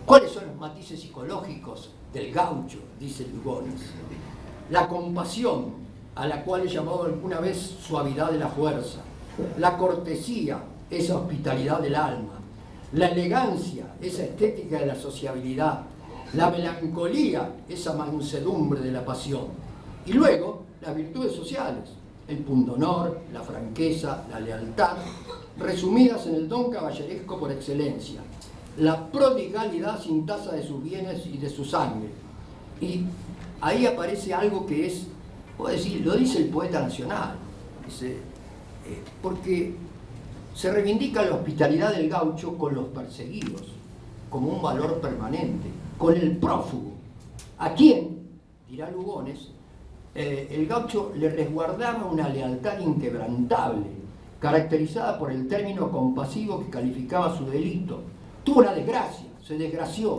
¿Cuáles son los matices psicológicos del gaucho? Dice Lugones. La compasión, a la cual he llamado alguna vez suavidad de la fuerza. La cortesía, esa hospitalidad del alma. La elegancia, esa estética de la sociabilidad. La melancolía, esa mansedumbre de la pasión. Y luego, las virtudes sociales. El pundonor, la franqueza, la lealtad, resumidas en el don caballeresco por excelencia. La prodigalidad sin tasa de sus bienes y de su sangre. Y ahí aparece algo que es, puedo decir, lo dice el poeta nacional, dice, porque se reivindica la hospitalidad del gaucho con los perseguidos, como un valor permanente, con el prófugo, a quien, dirá Lugones, el gaucho le resguardaba una lealtad inquebrantable, caracterizada por el término compasivo que calificaba su delito. Tuvo una desgracia, se desgració,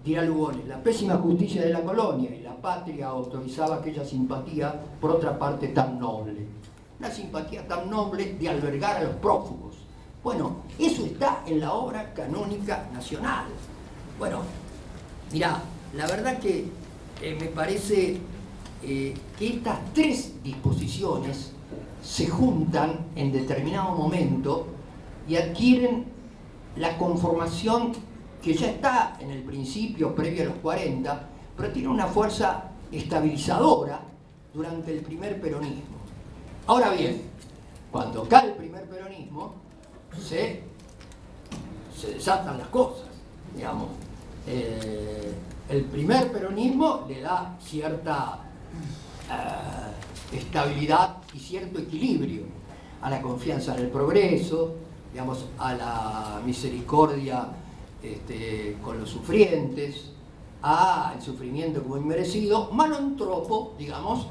dirá Lugones, la pésima justicia de la colonia, y la patria autorizaba aquella simpatía, por otra parte, tan noble. Una simpatía tan noble de albergar a los prófugos. Bueno, eso está en la obra canónica nacional. Bueno, mirá, la verdad que me parece que estas tres disposiciones se juntan en determinado momento y adquieren la conformación que ya está en el principio previo a los 40, pero tiene una fuerza estabilizadora durante el primer peronismo. Ahora bien, cuando cae el primer peronismo, se desatan las cosas, digamos. El primer peronismo le da cierta estabilidad y cierto equilibrio a la confianza en el progreso, digamos, a la misericordia con los sufrientes, al sufrimiento como inmerecido, ma non troppo, digamos,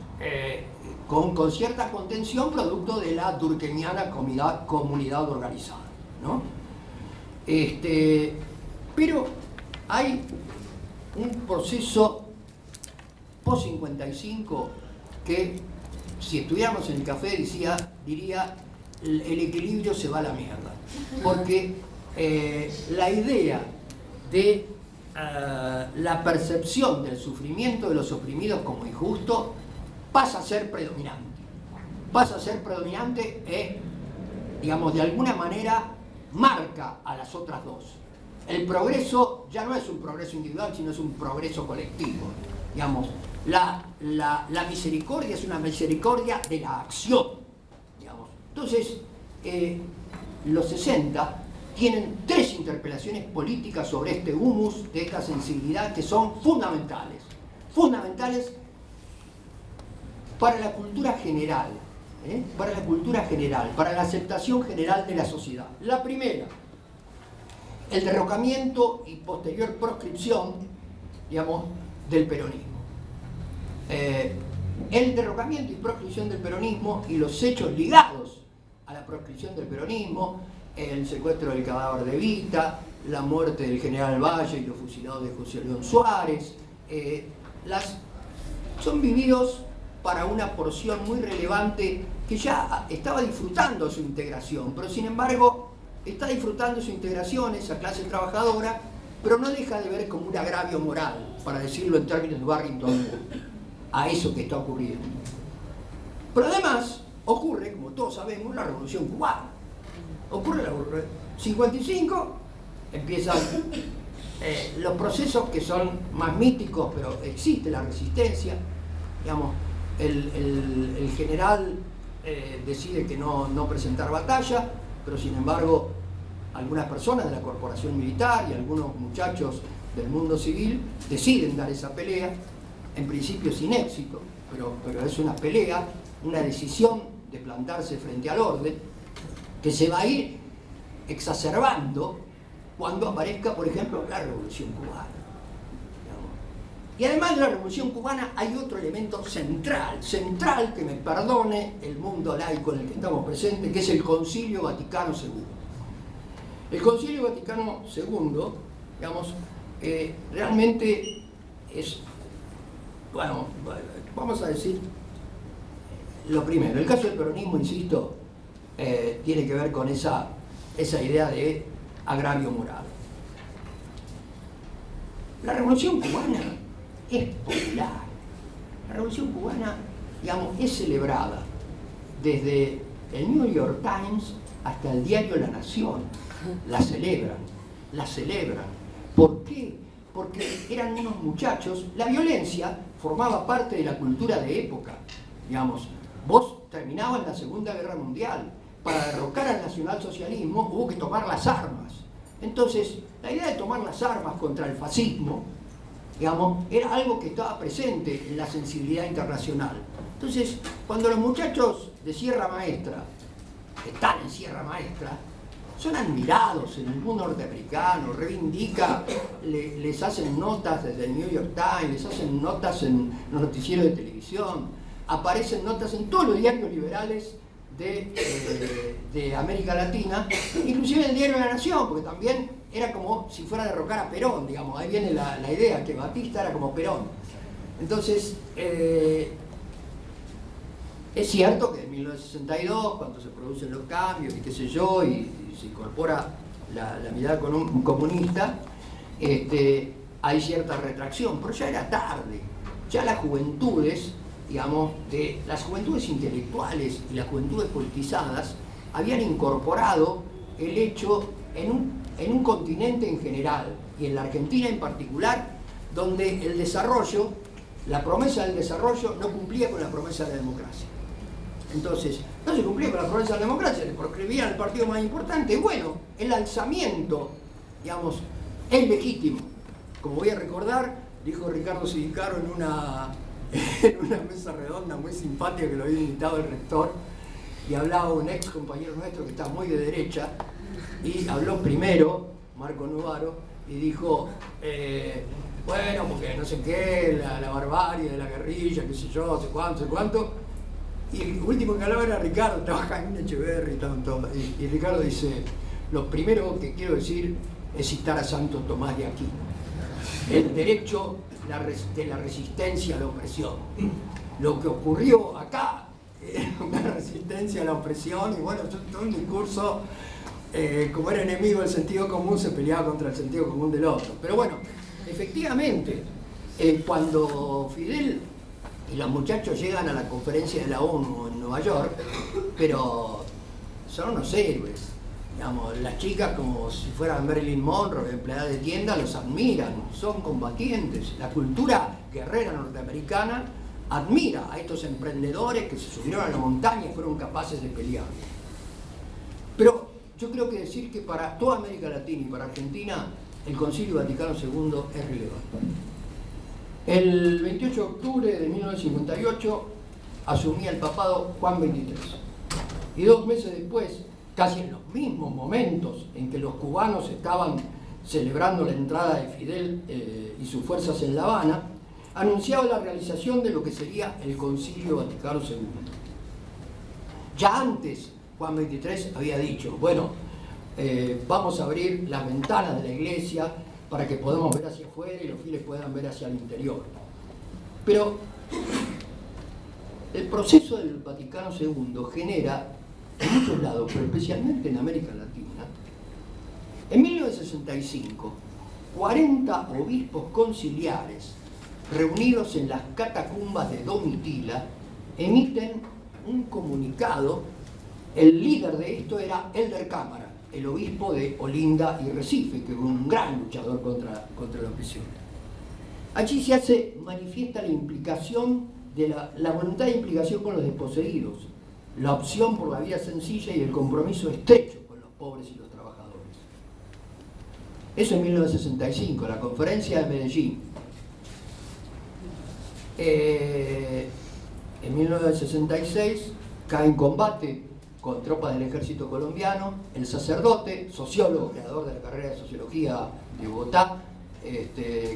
con cierta contención producto de la durkheimiana comunidad organizada, ¿no? Pero hay un proceso post-55 que, si estuviéramos en el café, diría el equilibrio se va a la mierda, porque la idea de la percepción del sufrimiento de los oprimidos como injusto pasa a ser predominante. Pasa a ser predominante e, digamos, de alguna manera marca a las otras dos. El progreso ya no es un progreso individual, sino es un progreso colectivo. Digamos, la misericordia es una misericordia de la acción. Digamos. Entonces, los 60 tienen tres interpelaciones políticas sobre este humus, de esta sensibilidad, que son fundamentales. Fundamentales para la cultura general, para la cultura general, para la aceptación general de la sociedad. La primera, el derrocamiento y posterior proscripción, digamos, del peronismo. El derrocamiento y proscripción del peronismo y los hechos ligados a la proscripción del peronismo, el secuestro del cadáver de Evita, la muerte del general Valle y los fusilados de José León Suárez, son vividos para una porción muy relevante que ya estaba disfrutando su integración, pero sin embargo está disfrutando su integración, esa clase trabajadora, pero no deja de ver como un agravio moral, para decirlo en términos de Barrington, a eso que está ocurriendo. Pero además ocurre, como todos sabemos, la Revolución Cubana. Ocurre la 55, empiezan los procesos que son más míticos, pero existe la resistencia. Digamos, el general decide que no presentar batalla, pero sin embargo algunas personas de la corporación militar y algunos muchachos del mundo civil deciden dar esa pelea, en principio sin éxito, pero es una pelea, una decisión de plantarse frente al orden, que se va a ir exacerbando cuando aparezca, por ejemplo, la Revolución Cubana. Y además de la Revolución Cubana hay otro elemento central, que me perdone el mundo laico en el que estamos presentes, que es el Concilio Vaticano II. El Concilio Vaticano II, digamos, realmente es, bueno, vamos a decir lo primero. El caso del peronismo, insisto, tiene que ver con esa idea de agravio moral. La Revolución Cubana es popular. La Revolución Cubana, digamos, es celebrada desde el New York Times hasta el diario La Nación. La celebran. ¿Por qué? Porque eran unos muchachos. La violencia formaba parte de la cultura de época. Digamos, vos terminabas la Segunda Guerra Mundial. Para derrocar al nacionalsocialismo hubo que tomar las armas. Entonces, la idea de tomar las armas contra el fascismo, digamos, era algo que estaba presente en la sensibilidad internacional. Entonces, cuando los muchachos de Sierra Maestra están en Sierra Maestra, son admirados en el mundo norteamericano, les hacen notas desde el New York Times, les hacen notas en los noticieros de televisión, aparecen notas en todos los diarios liberales de América Latina, inclusive en el diario La Nación, porque también era como si fuera a derrocar a Perón, digamos, ahí viene la idea, que Batista era como Perón. Entonces, es cierto que en 1962, cuando se producen los cambios y qué sé yo, y se incorpora la mirada comunista, hay cierta retracción, pero ya era tarde. Ya las juventudes, digamos, de las juventudes intelectuales y las juventudes politizadas habían incorporado el hecho en un continente en general y en la Argentina en particular, donde el desarrollo, la promesa del desarrollo no cumplía con la promesa de la democracia. Entonces, no se cumplía con la promesa de la democracia, le proscribían el partido más importante. Bueno, el alzamiento, digamos, es legítimo. Como voy a recordar, dijo Ricardo Sidicaro en una mesa redonda muy simpática que lo había invitado el rector, y hablaba un ex compañero nuestro que está muy de derecha, y habló primero, Marco Novaro, y dijo, bueno, porque no sé qué, la barbarie de la guerrilla, qué sé yo, sé cuánto, y el último que hablaba era Ricardo, trabaja en Echeverri y tanto, y Ricardo dice, lo primero que quiero decir es citar a Santo Tomás de Aquino, el derecho de la resistencia a la opresión. Lo que ocurrió acá era una resistencia a la opresión, y bueno, todo un discurso, como era enemigo del sentido común, se peleaba contra el sentido común del otro. Pero bueno, efectivamente, cuando Fidel y los muchachos llegan a la conferencia de la ONU en Nueva York, pero son unos héroes. Digamos, las chicas, como si fueran Marilyn Monroe, empleadas de tienda, los admiran, son combatientes. La cultura guerrera norteamericana admira a estos emprendedores que se subieron a la montaña y fueron capaces de pelear. Pero yo creo que decir que para toda América Latina y para Argentina el Concilio Vaticano II es relevante. El 28 de octubre de 1958 asumía el papado Juan XXIII. Y 2 meses después, casi en los mismos momentos en que los cubanos estaban celebrando la entrada de Fidel y sus fuerzas en La Habana, anunciaba la realización de lo que sería el Concilio Vaticano II. Ya antes, Juan XXIII había dicho, bueno, vamos a abrir las ventanas de la iglesia para que podamos ver hacia afuera y los fieles puedan ver hacia el interior. Pero el proceso del Vaticano II genera en muchos lados, pero especialmente en América Latina, en 1965, 40 obispos conciliares reunidos en las catacumbas de Domitila emiten un comunicado. El líder de esto era Elder Cámara, el obispo de Olinda y Recife, que fue un gran luchador contra la opresión. Allí se manifiesta la implicación de la voluntad de implicación con los desposeídos, la opción por la vida sencilla y el compromiso estrecho con los pobres y los trabajadores. Eso en 1965, la conferencia de Medellín. En 1966 cae en combate con tropas del ejército colombiano el sacerdote, sociólogo, creador de la carrera de sociología de Bogotá,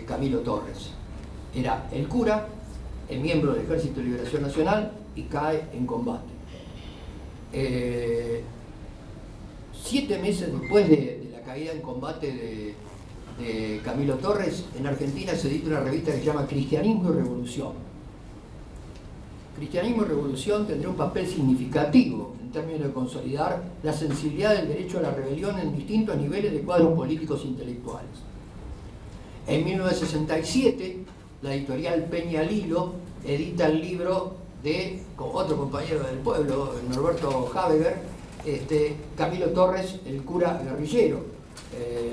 Camilo Torres. Era el cura, el miembro del Ejército de Liberación Nacional, y cae en combate. 7 meses después de la caída en combate de Camilo Torres, en Argentina se edita una revista que se llama Cristianismo y Revolución. Cristianismo y Revolución tendría un papel significativo en términos de consolidar la sensibilidad del derecho a la rebelión en distintos niveles de cuadros políticos e intelectuales. En 1967, la editorial Peña Lilo edita el libro de otro compañero del pueblo, Norberto Habeger, Camilo Torres, el cura guerrillero.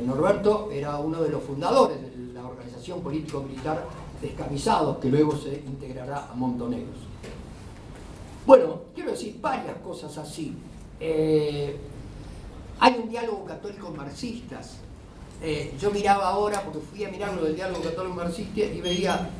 Norberto era uno de los fundadores de la organización político-militar Descamisados, que luego se integrará a Montoneros. Bueno, quiero decir varias cosas así. Hay un diálogo católico marxistas. Yo miraba ahora, porque fui a mirar lo del diálogo católico marxista, y veía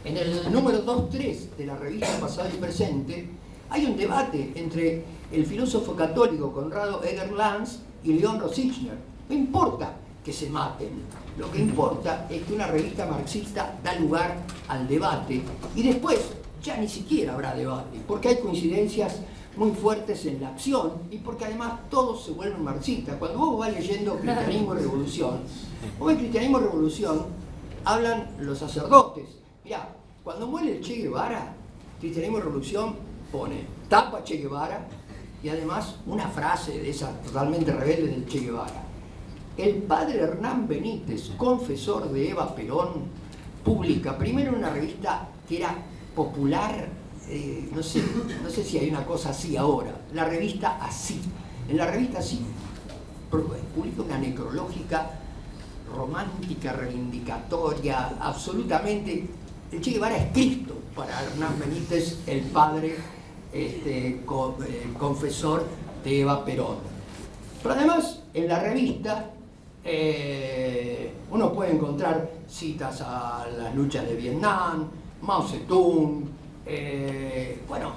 en el número 2-3 de la revista Pasado y Presente, hay un debate entre el filósofo católico Conrado Eger-Lanz y León Rosichner. No importa que se maten, lo que importa es que una revista marxista da lugar al debate, y después ya ni siquiera habrá debate, porque hay coincidencias muy fuertes en la acción, y porque además todos se vuelven marxistas. Cuando vos vas leyendo Cristianismo y Revolución, vos en Cristianismo y Revolución hablan los sacerdotes. Mirá, cuando muere el Che Guevara, Cristianismo y Revolución pone tapa Che Guevara y además una frase de esa totalmente rebelde del Che Guevara. el padre Hernán Benítez, confesor de Eva Perón, publica primero una revista que era popular, no sé si hay una cosa así ahora, la revista Así. En la revista Así publica una necrológica romántica, reivindicatoria, absolutamente. El Che Guevara es Cristo para Hernán Benítez, el padre confesor de Eva Perón. Pero además, en la revista uno puede encontrar citas a las luchas de Vietnam, Mao Zedong. Bueno,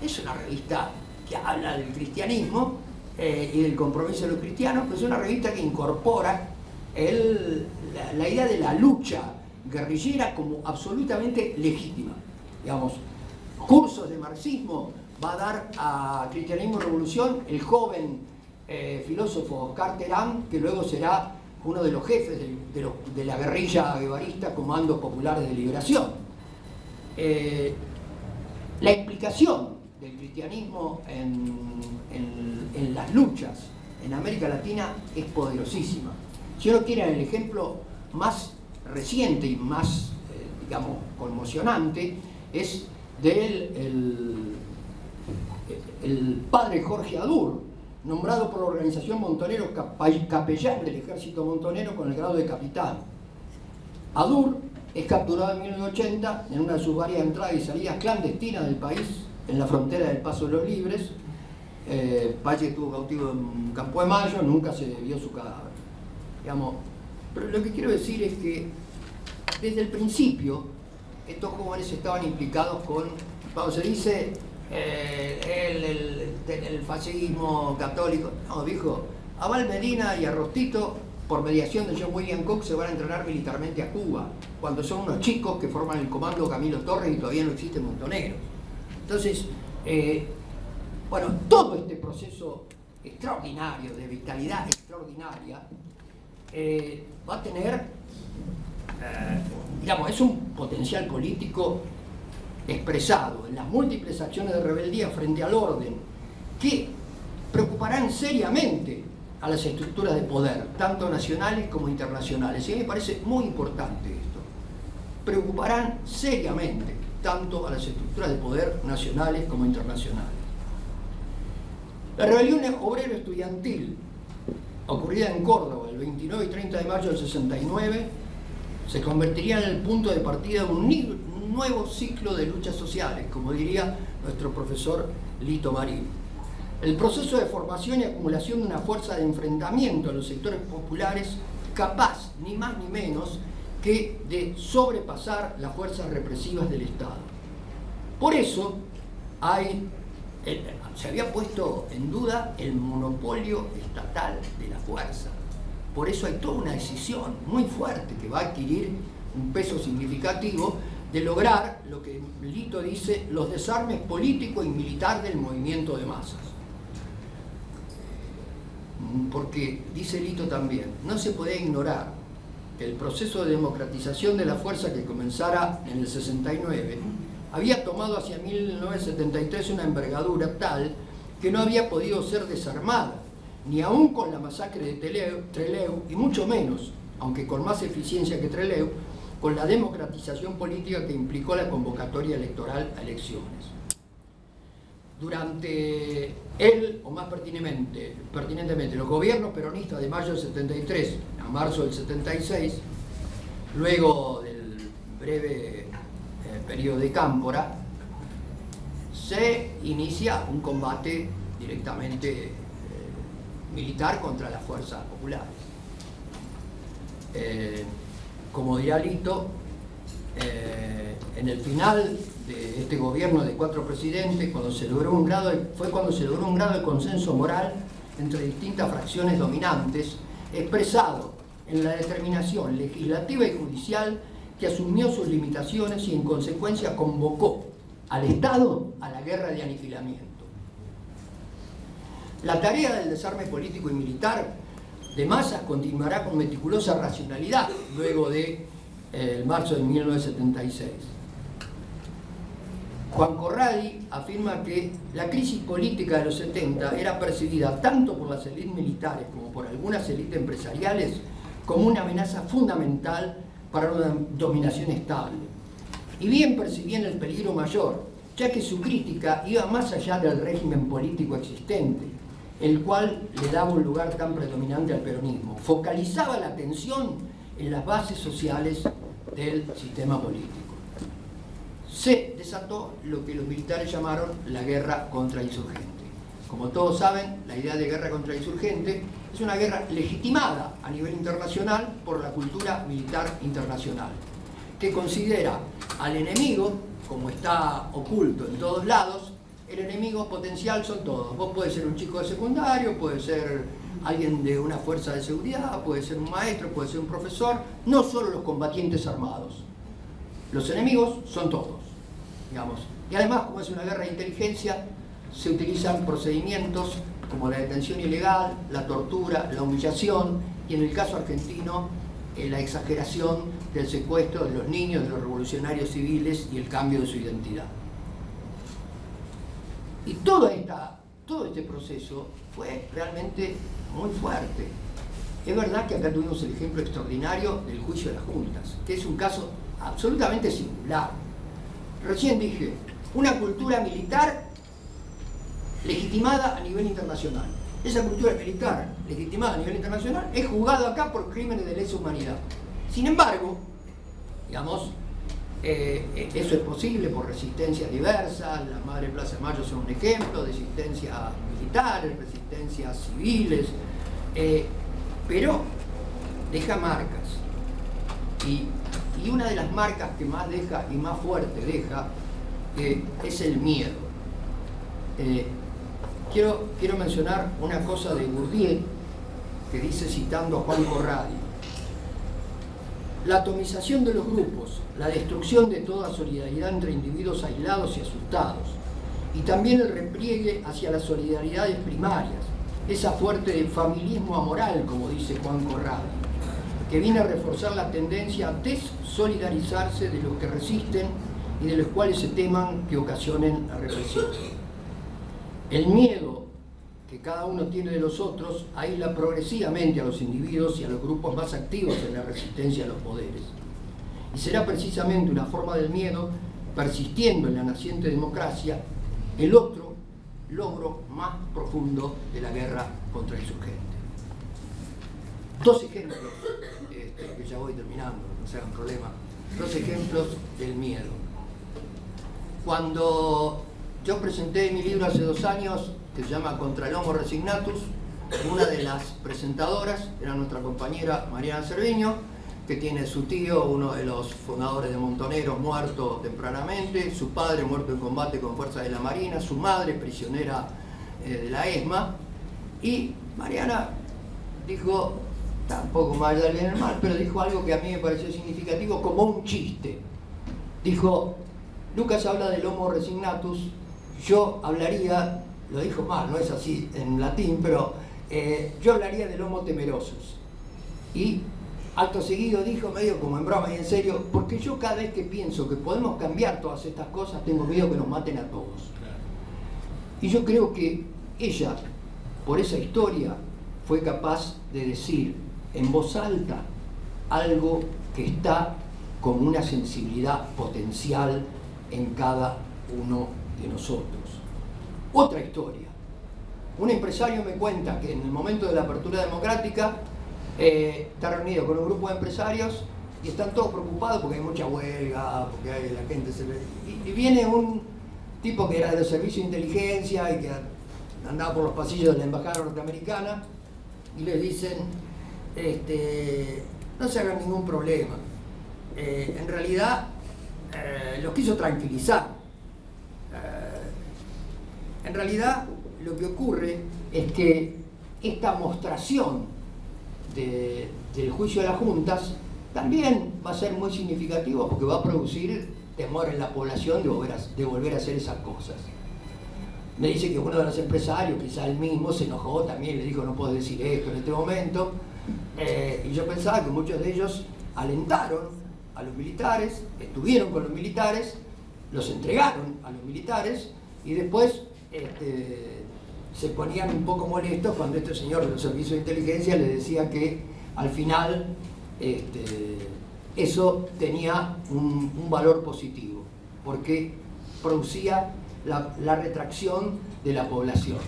es una revista que habla del cristianismo y del compromiso de los cristianos, pero es una revista que incorpora la idea de la lucha guerrillera como absolutamente legítima. Digamos, cursos de marxismo va a dar a Cristianismo y Revolución el joven filósofo Oscar Terán, que luego será uno de los jefes de la guerrilla guevarista Comandos Populares de Liberación. La explicación del cristianismo en las luchas en América Latina es poderosísima. Si uno quiere el ejemplo más reciente y más, digamos, conmocionante, es del el padre Jorge Adur, nombrado por la organización Montonero capellán del ejército montonero con el grado de capitán. Adur es capturado en 1980 en una de sus varias entradas y salidas clandestinas del país, en la frontera del Paso de los Libres. Valle estuvo cautivo en Campo de Mayo, nunca se vio su cadáver. Digamos, pero lo que quiero decir es que desde el principio estos jóvenes estaban implicados con, cuando se dice el fascismo católico, no, viejo, a Val Medina y a Rostito, por mediación de John William Cook, se van a entrenar militarmente a Cuba, cuando son unos chicos que forman el comando Camilo Torres y todavía no existe Montoneros. Entonces, bueno, todo este proceso extraordinario, de vitalidad extraordinaria, va a tener, digamos, es un potencial político expresado en las múltiples acciones de rebeldía frente al orden, que preocuparán seriamente a las estructuras de poder, tanto nacionales como internacionales. Y a mí me parece muy importante esto. Preocuparán seriamente tanto a las estructuras de poder nacionales como internacionales. La rebelión obrero-estudiantil, ocurrida en Córdoba el 29 y 30 de mayo del 69, se convertiría en el punto de partida de un nuevo ciclo de luchas sociales, como diría nuestro profesor Lito Marín. El proceso de formación y acumulación de una fuerza de enfrentamiento a los sectores populares capaz, ni más ni menos, que de sobrepasar las fuerzas represivas del Estado. Por eso se había puesto en duda el monopolio estatal de la fuerza. Por eso hay toda una decisión muy fuerte que va a adquirir un peso significativo de lograr lo que Lito dice, los desarmes político y militar del movimiento de masas. Porque, dice Lito también, no se puede ignorar que el proceso de democratización de la fuerza que comenzara en el 69 había tomado hacia 1973 una envergadura tal que no había podido ser desarmada, ni aún con la masacre de Trelew, y mucho menos, aunque con más eficiencia que Trelew, con la democratización política que implicó la convocatoria electoral a elecciones. Durante o más pertinentemente, los gobiernos peronistas de mayo del 73 a marzo del 76, luego del breve periodo de Cámpora, se inicia un combate directamente militar contra las fuerzas populares. Como dirá Lito, en el final de este gobierno de 4 presidentes, fue cuando se logró un grado de consenso moral entre distintas fracciones dominantes, expresado en la determinación legislativa y judicial que asumió sus limitaciones y en consecuencia convocó al Estado a la guerra de aniquilamiento. La tarea del desarme político y militar de masas continuará con meticulosa racionalidad luego de marzo de 1976. Juan Corradi afirma que la crisis política de los 70 era percibida tanto por las élites militares como por algunas élites empresariales como una amenaza fundamental para una dominación estable. Y bien percibían el peligro mayor, ya que su crítica iba más allá del régimen político existente, el cual le daba un lugar tan predominante al peronismo. Focalizaba la atención en las bases sociales del sistema político. Se desató lo que los militares llamaron la guerra contra insurgente. Como todos saben, la idea de guerra contra insurgente es una guerra legitimada a nivel internacional por la cultura militar internacional, que considera al enemigo, como está oculto en todos lados, el enemigo potencial son todos. Vos podés ser un chico de secundario, puede ser alguien de una fuerza de seguridad, puede ser un maestro, puede ser un profesor, no solo los combatientes armados. Los enemigos son todos, digamos. Y además, como es una guerra de inteligencia, se utilizan procedimientos como la detención ilegal, la tortura, la humillación y, en el caso argentino, la exageración del secuestro de los niños, de los revolucionarios civiles y el cambio de su identidad. Y todo este proceso fue realmente muy fuerte. Es verdad que acá tuvimos el ejemplo extraordinario del juicio de las juntas, que es un caso absolutamente singular. Recién dije, una cultura militar legitimada a nivel internacional. Esa cultura militar legitimada a nivel internacional es juzgada acá por crímenes de lesa humanidad. Sin embargo, digamos, eso es posible por resistencias diversas. Las Madres Plaza de Mayo son un ejemplo de resistencias militares, resistencias civiles, pero deja marcas. Y una de las marcas que más deja y más fuerte deja es el miedo. Quiero mencionar una cosa de Bourdieu, que dice, citando a Juan Corradi: la atomización de los grupos, la destrucción de toda solidaridad entre individuos aislados y asustados, y también el repliegue hacia las solidaridades primarias, esa fuerte de familismo amoral, como dice Juan Corradi, que viene a reforzar la tendencia a desolidarizarse de los que resisten y de los cuales se teman que ocasionen la represión. El miedo que cada uno tiene de los otros aísla progresivamente a los individuos y a los grupos más activos en la resistencia a los poderes. Y será precisamente una forma del miedo, persistiendo en la naciente democracia, el otro logro más profundo de la guerra contra el insurgente. Dos ejemplos, que ya voy terminando, no se hagan problema, dos ejemplos del miedo. Cuando yo presenté mi libro hace 2 años, que se llama Contra el Homo Resignatus, una de las presentadoras era nuestra compañera Mariana Cerviño, que tiene su tío, uno de los fundadores de Montoneros, muerto tempranamente, su padre muerto en combate con fuerzas de la Marina, su madre prisionera de la ESMA, y Mariana dijo, tampoco más allá del bien y el mal, pero dijo algo que a mí me pareció significativo, como un chiste. Dijo, Lucas habla del Homo Resignatus, yo hablaría, lo dijo mal, no es así en latín, pero yo hablaría del Homo Temerosus. Y acto seguido dijo, medio como en broma y en serio, porque yo cada vez que pienso que podemos cambiar todas estas cosas, tengo miedo que nos maten a todos. Y yo creo que ella, por esa historia, fue capaz de decir en voz alta algo que está como una sensibilidad potencial en cada uno de nosotros. Otra historia. Un empresario me cuenta que en el momento de la apertura democrática está reunido con un grupo de empresarios y están todos preocupados porque hay mucha huelga, porque la gente se ve. Y viene un tipo que era del servicio de inteligencia y que andaba por los pasillos de la embajada norteamericana y les dicen, no se hagan ningún problema. En realidad los quiso tranquilizar. En realidad lo que ocurre es que esta mostración del juicio de las juntas también va a ser muy significativo porque va a producir temor en la población de volver a hacer esas cosas. Me dice que uno de los empresarios, quizá él mismo, se enojó también, le dijo no puedo decir esto en este momento, y yo pensaba que muchos de ellos alentaron a los militares, estuvieron con los militares los entregaron a los militares y después se ponían un poco molestos cuando este señor de los servicios de inteligencia les decía que al final eso tenía un valor positivo, porque producía la retracción de la población.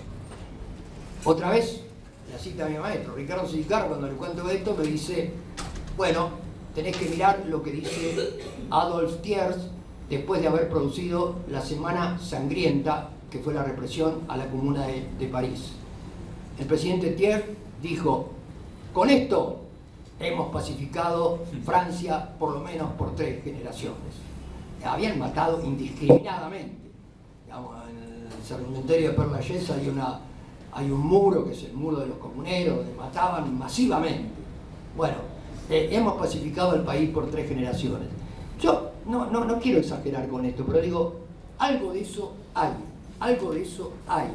Otra vez, la cita de mi maestro, Ricardo Sidicarro, cuando le cuento esto, me dice, bueno, tenés que mirar lo que dice Adolf Thiers después de haber producido la Semana Sangrienta, que fue la represión a la Comuna de París. El presidente Thiers dijo, con esto hemos pacificado Francia por lo menos por 3 generaciones. Habían matado indiscriminadamente. Digamos, en el cementerio de Père Lachaise hay un muro, que es el muro de los comuneros, donde mataban masivamente. Bueno, hemos pacificado el país por 3 generaciones. Yo no quiero exagerar con esto, pero digo, algo de eso hay. Algo de eso hay.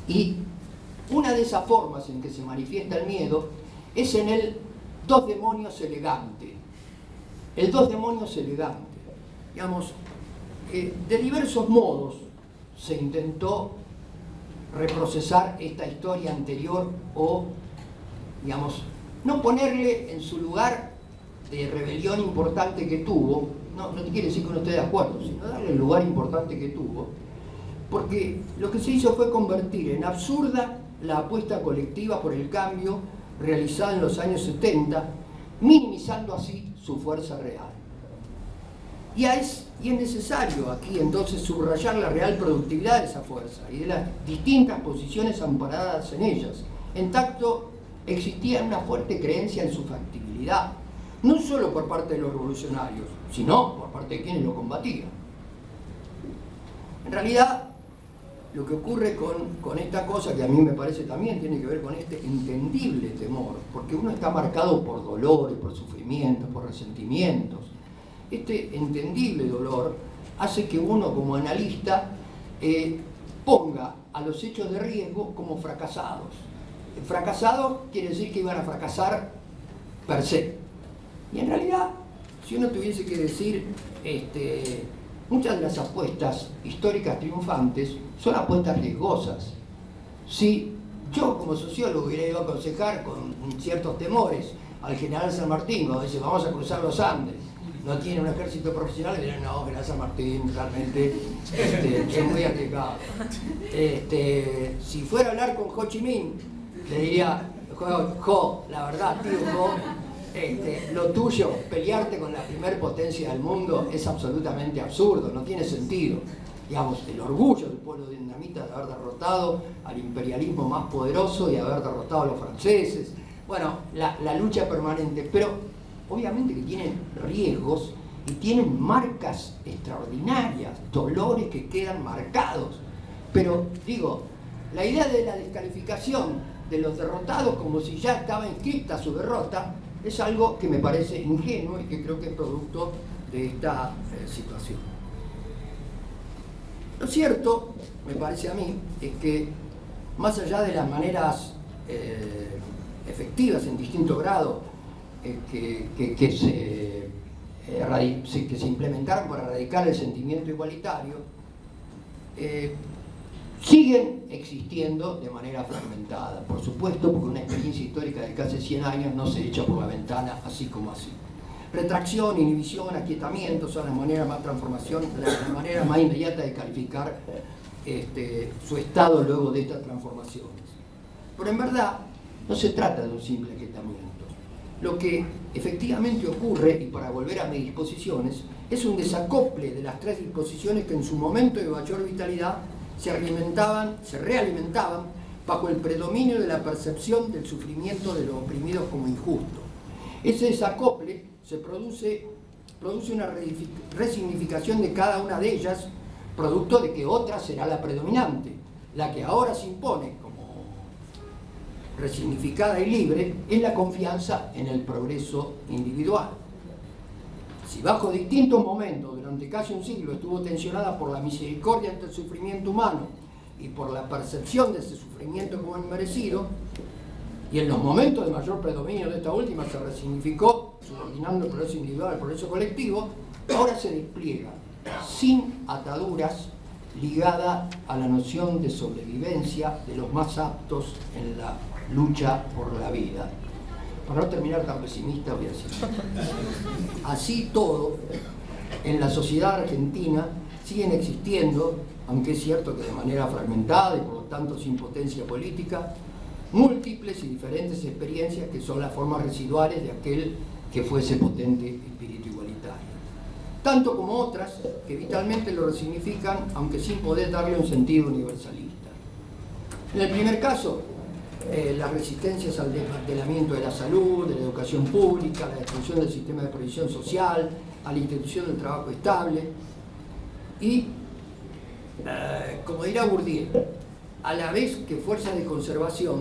Y una de esas formas en que se manifiesta el miedo es en el dos demonios elegante. El dos demonios elegante. Digamos, de diversos modos se intentó reprocesar esta historia anterior o, digamos, no ponerle en su lugar de rebelión importante que tuvo, no quiere decir que uno esté de acuerdo, sino darle el lugar importante que tuvo, porque lo que se hizo fue convertir en absurda la apuesta colectiva por el cambio realizada en los años 70, minimizando así su fuerza real. Y es necesario aquí entonces subrayar la real productividad de esa fuerza y de las distintas posiciones amparadas en ellas. En tanto, existía una fuerte creencia en su factibilidad, no solo por parte de los revolucionarios, sino por parte de quienes lo combatían. En realidad, lo que ocurre con esta cosa, que a mí me parece también tiene que ver con este entendible temor, porque uno está marcado por dolores, por sufrimientos, por resentimientos. Este entendible dolor hace que uno como analista ponga a los hechos de riesgo como fracasados. Fracasados quiere decir que iban a fracasar per se. Y en realidad, si uno tuviese que decir, muchas de las apuestas históricas triunfantes son apuestas riesgosas. Si yo como sociólogo hubiera ido a aconsejar con ciertos temores al general San Martín, cuando dice vamos a cruzar los Andes, no tiene un ejército profesional, le dirán, no, general San Martín realmente es muy arriesgado. Si fuera a hablar con Ho Chi Minh, le diría, la verdad, tío Ho, lo tuyo, pelearte con la primer potencia del mundo es absolutamente absurdo, no tiene sentido. Digamos, el orgullo del pueblo vietnamita de haber derrotado al imperialismo más poderoso y haber derrotado a los franceses. Bueno, la lucha permanente, pero obviamente que tienen riesgos y tienen marcas extraordinarias, dolores que quedan marcados. Pero, digo, la idea de la descalificación de los derrotados como si ya estaba inscripta su derrota es algo que me parece ingenuo y que creo que es producto de esta situación. Lo cierto, me parece a mí, es que más allá de las maneras efectivas en distinto grado que se implementaron para erradicar el sentimiento igualitario, siguen existiendo de manera fragmentada, por supuesto, porque una experiencia histórica de casi 100 años no se echa por la ventana así como así. Retracción, inhibición, aquietamiento son las maneras más la manera más inmediata de calificar su estado luego de estas transformaciones. Pero en verdad no se trata de un simple aquietamiento. Lo que efectivamente ocurre, y para volver a mis disposiciones, es un desacople de las 3 disposiciones que en su momento de mayor vitalidad se realimentaban bajo el predominio de la percepción del sufrimiento de los oprimidos como injusto. Ese desacople se produce una resignificación de cada una de ellas, producto de que otra será la predominante. La que ahora se impone como resignificada y libre es la confianza en el progreso individual. Si bajo distintos momentos durante casi un siglo estuvo tensionada por la misericordia ante el sufrimiento humano y por la percepción de ese sufrimiento como inmerecido, y en los momentos de mayor predominio de esta última se resignificó, subordinando el progreso individual al progreso colectivo, ahora se despliega sin ataduras, ligada a la noción de sobrevivencia de los más aptos en la lucha por la vida. Para no terminar tan pesimista, voy a decir: así todo, en la sociedad argentina siguen existiendo, aunque es cierto que de manera fragmentada y por lo tanto sin potencia política, múltiples y diferentes experiencias que son las formas residuales de aquel que fuese potente espíritu igualitario, tanto como otras que vitalmente lo resignifican, aunque sin poder darle un sentido universalista. En el primer caso, las resistencias al desmantelamiento de la salud, de la educación pública, la destrucción del sistema de previsión social, a la institución del trabajo estable y, como dirá Bourdieu, a la vez que fuerzas de conservación,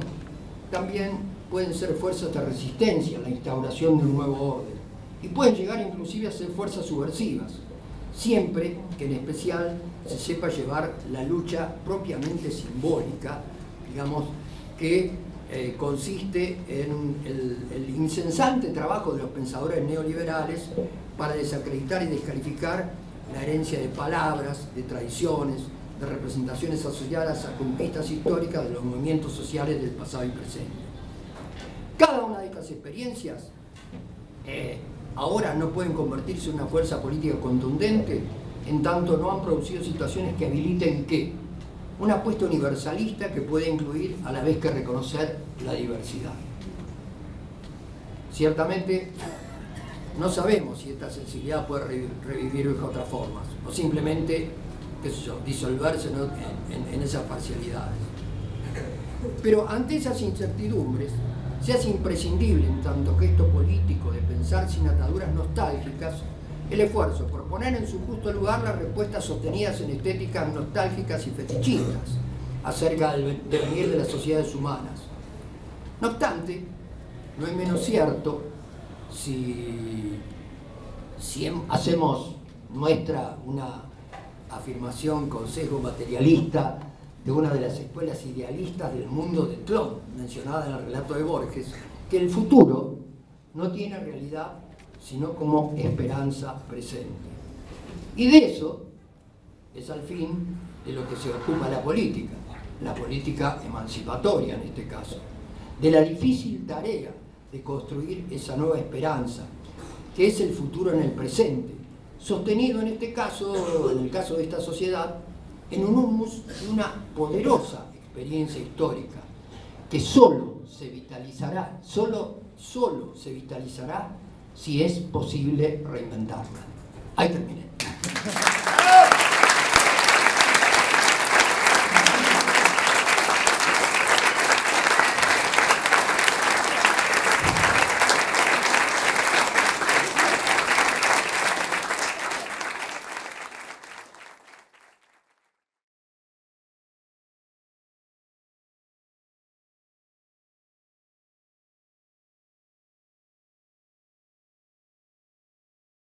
también pueden ser fuerzas de resistencia a la instauración de un nuevo orden y pueden llegar inclusive a ser fuerzas subversivas, siempre que en especial se sepa llevar la lucha propiamente simbólica, digamos, que consiste en el incesante trabajo de los pensadores neoliberales para desacreditar y descalificar la herencia de palabras, de tradiciones, de representaciones asociadas a conquistas históricas de los movimientos sociales del pasado y presente. Cada una de estas experiencias ahora no pueden convertirse en una fuerza política contundente en tanto no han producido situaciones que habiliten ¿qué? Una apuesta universalista que puede incluir a la vez que reconocer la diversidad. Ciertamente no sabemos si esta sensibilidad puede revivir de otras formas o simplemente, qué sé yo, disolverse en esas parcialidades. Pero ante esas incertidumbres se hace imprescindible, en tanto gesto político de pensar sin ataduras nostálgicas, el esfuerzo por poner en su justo lugar las respuestas sostenidas en estéticas nostálgicas y fetichistas acerca del devenir de las sociedades humanas. No obstante, no es menos cierto, si hacemos nuestra una afirmación con sesgo materialista de una de las escuelas idealistas del mundo de Clon, mencionada en el relato de Borges, que el futuro no tiene realidad sino como esperanza presente. Y de eso es al fin de lo que se ocupa la política emancipatoria en este caso, de la difícil tarea de construir esa nueva esperanza, que es el futuro en el presente, sostenido en este caso, en el caso de esta sociedad, en un humus de una poderosa experiencia histórica, que solo se vitalizará si es posible reinventarla. Ahí terminé.